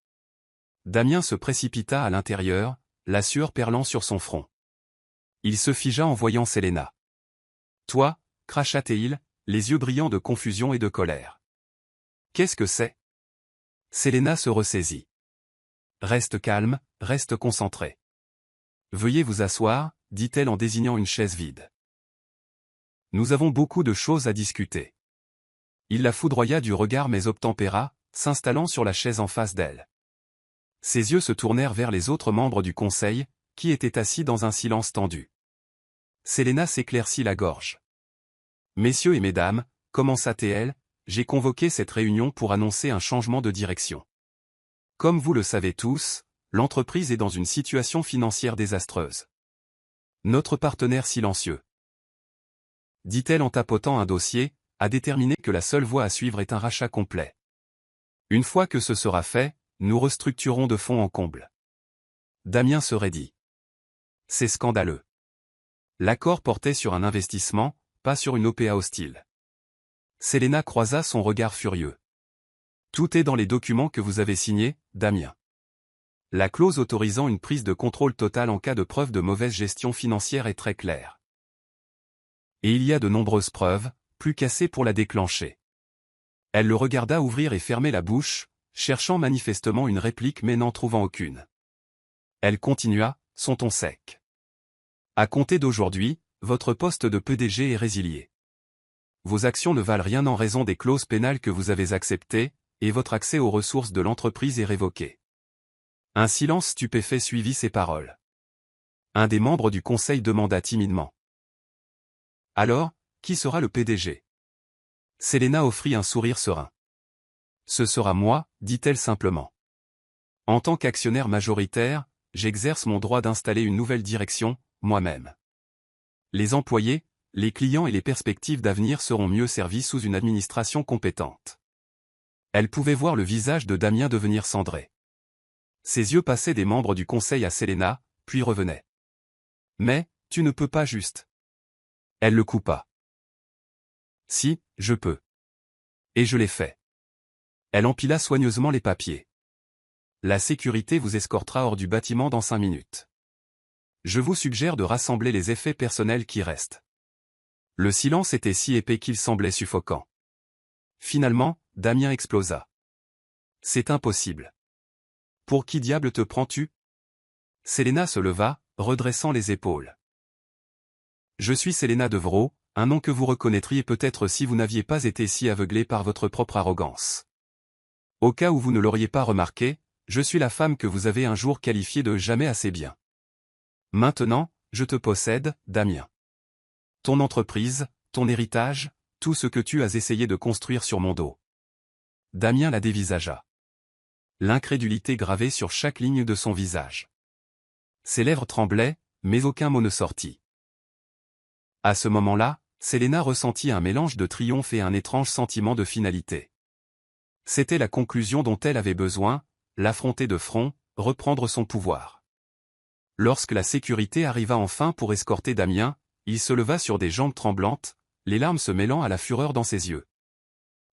Damien se précipita à l'intérieur, la sueur perlant sur son front. Il se figea en voyant Selena. « Toi » cracha-t-il, les yeux brillants de confusion et de colère. « Qu'est-ce que c'est » Selena se ressaisit. « Reste calme, reste concentré. »« Veuillez vous asseoir » dit-elle en désignant une chaise vide. « Nous avons beaucoup de choses à discuter. » Il la foudroya du regard mais obtempéra, s'installant sur la chaise en face d'elle. Ses yeux se tournèrent vers les autres membres du conseil, qui étaient assis dans un silence tendu. Selena s'éclaircit la gorge. « Messieurs et mesdames, commença-t-elle, j'ai convoqué cette réunion pour annoncer un changement de direction. Comme vous le savez tous, l'entreprise est dans une situation financière désastreuse. Notre partenaire silencieux, dit-elle en tapotant un dossier, a déterminé que la seule voie à suivre est un rachat complet. Une fois que ce sera fait, nous restructurerons de fond en comble. » Damien se raidit. C'est scandaleux. L'accord portait sur un investissement, pas sur une OPA hostile. Selena croisa son regard furieux. Tout est dans les documents que vous avez signés, Damien. La clause autorisant une prise de contrôle totale en cas de preuve de mauvaise gestion financière est très claire. Et il y a de nombreuses preuves, plus qu'assez pour la déclencher. Elle le regarda ouvrir et fermer la bouche, cherchant manifestement une réplique mais n'en trouvant aucune. Elle continua, son ton sec. À compter d'aujourd'hui, votre poste de PDG est résilié. Vos actions ne valent rien en raison des clauses pénales que vous avez acceptées, et votre accès aux ressources de l'entreprise est révoqué. Un silence stupéfait suivit ces paroles. Un des membres du conseil demanda timidement. Alors, qui sera le PDG? Selena offrit un sourire serein. Ce sera moi, dit-elle simplement. En tant qu'actionnaire majoritaire, j'exerce mon droit d'installer une nouvelle direction, moi-même. Les employés, les clients et les perspectives d'avenir seront mieux servis sous une administration compétente. Elle pouvait voir le visage de Damien devenir cendré. Ses yeux passaient des membres du conseil à Selena, puis revenaient. Mais, tu ne peux pas juste. Elle le coupa. Si, je peux. Et je l'ai fait. Elle empila soigneusement les papiers. La sécurité vous escortera hors du bâtiment dans 5 minutes. Je vous suggère de rassembler les effets personnels qui restent. Le silence était si épais qu'il semblait suffocant. Finalement, Damien explosa. C'est impossible. Pour qui diable te prends-tu? Selena se leva, redressant les épaules. Je suis Selena Devrault, un nom que vous reconnaîtriez peut-être si vous n'aviez pas été si aveuglé par votre propre arrogance. Au cas où vous ne l'auriez pas remarqué, je suis la femme que vous avez un jour qualifiée de jamais assez bien. Maintenant, je te possède, Damien. Ton entreprise, ton héritage, tout ce que tu as essayé de construire sur mon dos. Damien la dévisagea. L'incrédulité gravée sur chaque ligne de son visage. Ses lèvres tremblaient, mais aucun mot ne sortit. À ce moment-là, Selena ressentit un mélange de triomphe et un étrange sentiment de finalité. C'était la conclusion dont elle avait besoin, l'affronter de front, reprendre son pouvoir. Lorsque la sécurité arriva enfin pour escorter Damien, il se leva sur des jambes tremblantes, les larmes se mêlant à la fureur dans ses yeux.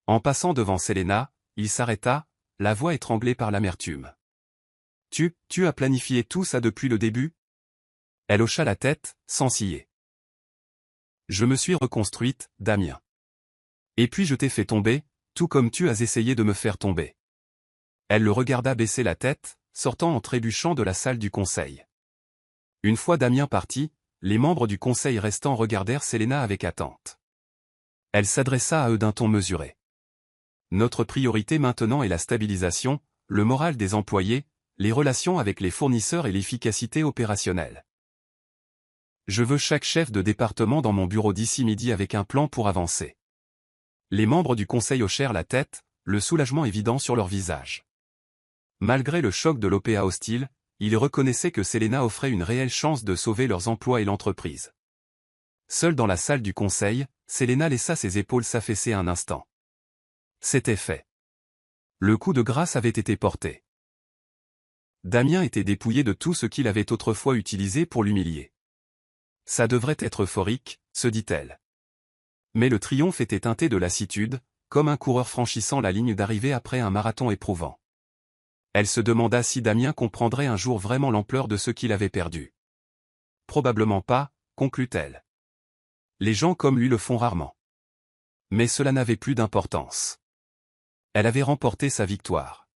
En passant devant Selena, il s'arrêta, la voix étranglée par l'amertume. Tu as planifié tout ça depuis le début? Elle hocha la tête, sans ciller. Je me suis reconstruite, Damien. Et puis je t'ai fait tomber, tout comme tu as essayé de me faire tomber. Elle le regarda baisser la tête, sortant en trébuchant de la salle du conseil. Une fois Damien parti, les membres du conseil restants regardèrent Selena avec attente. Elle s'adressa à eux d'un ton mesuré. Notre priorité maintenant est la stabilisation, le moral des employés, les relations avec les fournisseurs et l'efficacité opérationnelle. Je veux chaque chef de département dans mon bureau d'ici midi avec un plan pour avancer. Les membres du conseil hochèrent la tête, le soulagement évident sur leur visage. Malgré le choc de l'OPA hostile, ils reconnaissaient que Selena offrait une réelle chance de sauver leurs emplois et l'entreprise. Seule dans la salle du conseil, Selena laissa ses épaules s'affaisser un instant. C'était fait. Le coup de grâce avait été porté. Damien était dépouillé de tout ce qu'il avait autrefois utilisé pour l'humilier. Ça devrait être euphorique, se dit-elle. Mais le triomphe était teinté de lassitude, comme un coureur franchissant la ligne d'arrivée après un marathon éprouvant. Elle se demanda si Damien comprendrait un jour vraiment l'ampleur de ce qu'il avait perdu. Probablement pas, conclut-elle. Les gens comme lui le font rarement. Mais cela n'avait plus d'importance. Elle avait remporté sa victoire.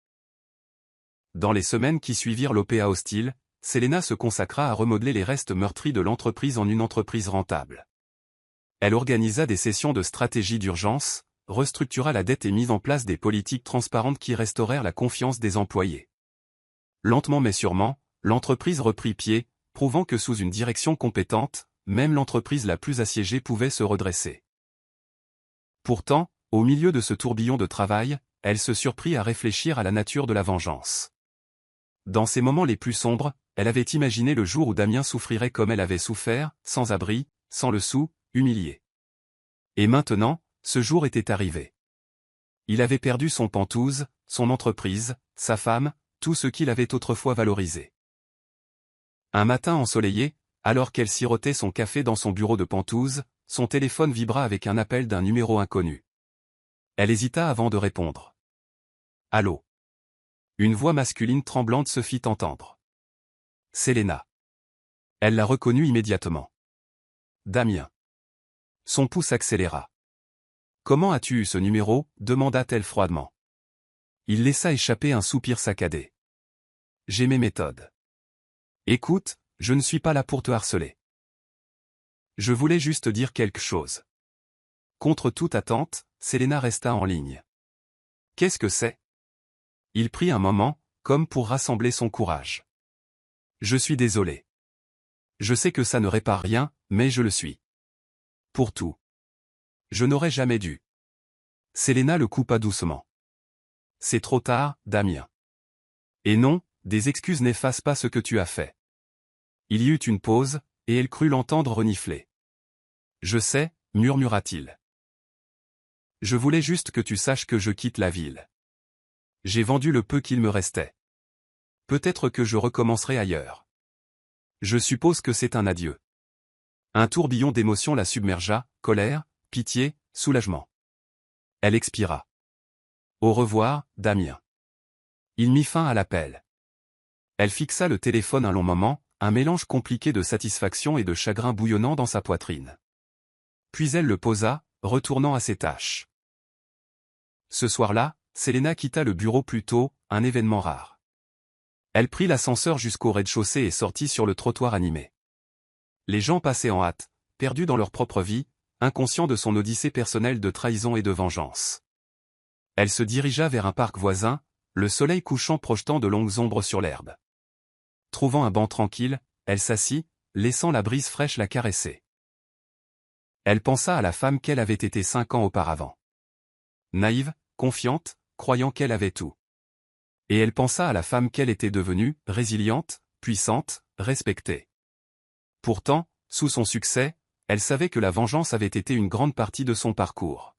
Dans les semaines qui suivirent l'OPA hostile, Selena se consacra à remodeler les restes meurtris de l'entreprise en une entreprise rentable. Elle organisa des sessions de stratégie d'urgence, restructura la dette et mit en place des politiques transparentes qui restaurèrent la confiance des employés. Lentement mais sûrement, l'entreprise reprit pied, prouvant que sous une direction compétente, même l'entreprise la plus assiégée pouvait se redresser. Pourtant, au milieu de ce tourbillon de travail, elle se surprit à réfléchir à la nature de la vengeance. Dans ces moments les plus sombres, elle avait imaginé le jour où Damien souffrirait comme elle avait souffert, sans abri, sans le sou, humilié. Et maintenant, ce jour était arrivé. Il avait perdu son Pantouse, son entreprise, sa femme, tout ce qu'il avait autrefois valorisé. Un matin ensoleillé, alors qu'elle sirotait son café dans son bureau de Pantouse, son téléphone vibra avec un appel d'un numéro inconnu. Elle hésita avant de répondre. Allô. Une voix masculine tremblante se fit entendre. Selena. Elle la reconnut immédiatement. Damien. Son pouce accéléra. Comment as-tu eu ce numéro? Demanda-t-elle froidement. Il laissa échapper un soupir saccadé. J'ai mes méthodes. Écoute, je ne suis pas là pour te harceler. Je voulais juste dire quelque chose. Contre toute attente, Selena resta en ligne. Qu'est-ce que c'est? Il prit un moment, comme pour rassembler son courage. Je suis désolé. Je sais que ça ne répare rien, mais je le suis. Pour tout. Je n'aurais jamais dû. Selena le coupa doucement. C'est trop tard, Damien. Et non, des excuses n'effacent pas ce que tu as fait. Il y eut une pause, et elle crut l'entendre renifler. Je sais, murmura-t-il. Je voulais juste que tu saches que je quitte la ville. J'ai vendu le peu qu'il me restait. Peut-être que je recommencerai ailleurs. Je suppose que c'est un adieu. Un tourbillon d'émotions la submergea, colère, pitié, soulagement. Elle expira. Au revoir, Damien. Il mit fin à l'appel. Elle fixa le téléphone un long moment, un mélange compliqué de satisfaction et de chagrin bouillonnant dans sa poitrine. Puis elle le posa, retournant à ses tâches. Ce soir-là, Selena quitta le bureau plus tôt, un événement rare. Elle prit l'ascenseur jusqu'au rez-de-chaussée et sortit sur le trottoir animé. Les gens passaient en hâte, perdus dans leur propre vie, inconscients de son odyssée personnelle de trahison et de vengeance. Elle se dirigea vers un parc voisin, le soleil couchant projetant de longues ombres sur l'herbe. Trouvant un banc tranquille, elle s'assit, laissant la brise fraîche la caresser. Elle pensa à la femme qu'elle avait été 5 ans auparavant. Naïve, confiante, croyant qu'elle avait tout. Et elle pensa à la femme qu'elle était devenue, résiliente, puissante, respectée. Pourtant, sous son succès, elle savait que la vengeance avait été une grande partie de son parcours.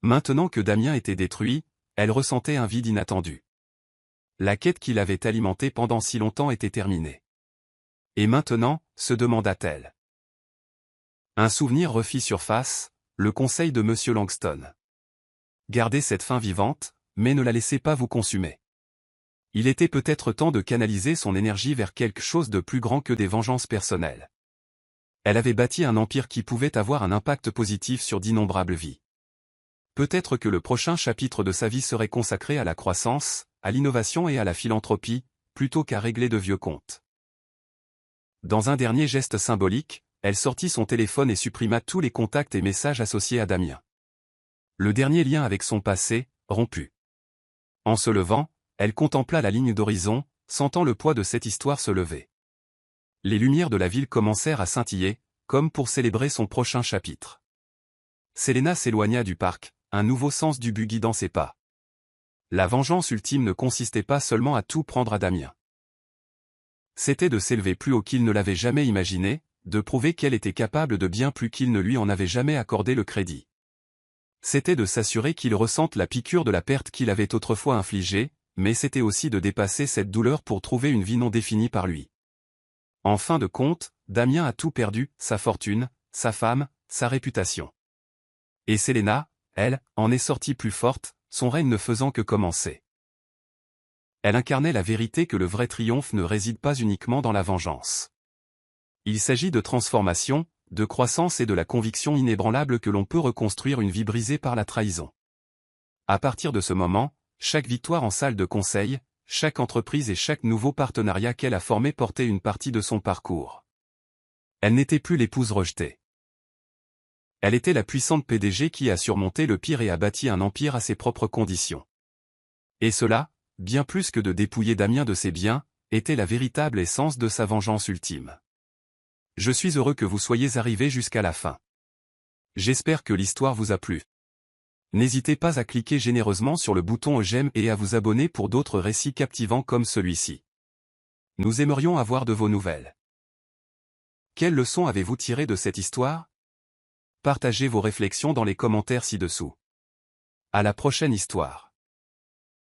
Maintenant que Damien était détruit, elle ressentait un vide inattendu. La quête qui l'avait alimentée pendant si longtemps était terminée. Et maintenant, se demanda-t-elle. Un souvenir refit surface, le conseil de Monsieur Langston. Gardez cette faim vivante, mais ne la laissez pas vous consumer. Il était peut-être temps de canaliser son énergie vers quelque chose de plus grand que des vengeances personnelles. Elle avait bâti un empire qui pouvait avoir un impact positif sur d'innombrables vies. Peut-être que le prochain chapitre de sa vie serait consacré à la croissance, à l'innovation et à la philanthropie, plutôt qu'à régler de vieux comptes. Dans un dernier geste symbolique, elle sortit son téléphone et supprima tous les contacts et messages associés à Damien. Le dernier lien avec son passé, rompu. En se levant, elle contempla la ligne d'horizon, sentant le poids de cette histoire se lever. Les lumières de la ville commencèrent à scintiller, comme pour célébrer son prochain chapitre. Selena s'éloigna du parc, un nouveau sens du but guidant ses pas. La vengeance ultime ne consistait pas seulement à tout prendre à Damien. C'était de s'élever plus haut qu'il ne l'avait jamais imaginé, de prouver qu'elle était capable de bien plus qu'il ne lui en avait jamais accordé le crédit. C'était de s'assurer qu'il ressente la piqûre de la perte qu'il avait autrefois infligée, mais c'était aussi de dépasser cette douleur pour trouver une vie non définie par lui. En fin de compte, Damien a tout perdu, sa fortune, sa femme, sa réputation. Et Selena, elle, en est sortie plus forte, son règne ne faisant que commencer. Elle incarnait la vérité que le vrai triomphe ne réside pas uniquement dans la vengeance. Il s'agit de transformation, de croissance et de la conviction inébranlable que l'on peut reconstruire une vie brisée par la trahison. À partir de ce moment, chaque victoire en salle de conseil, chaque entreprise et chaque nouveau partenariat qu'elle a formé portait une partie de son parcours. Elle n'était plus l'épouse rejetée. Elle était la puissante PDG qui a surmonté le pire et a bâti un empire à ses propres conditions. Et cela, bien plus que de dépouiller Damien de ses biens, était la véritable essence de sa vengeance ultime. Je suis heureux que vous soyez arrivés jusqu'à la fin. J'espère que l'histoire vous a plu. N'hésitez pas à cliquer généreusement sur le bouton j'aime et à vous abonner pour d'autres récits captivants comme celui-ci. Nous aimerions avoir de vos nouvelles. Quelles leçons avez-vous tirées de cette histoire? Partagez vos réflexions dans les commentaires ci-dessous. À la prochaine histoire.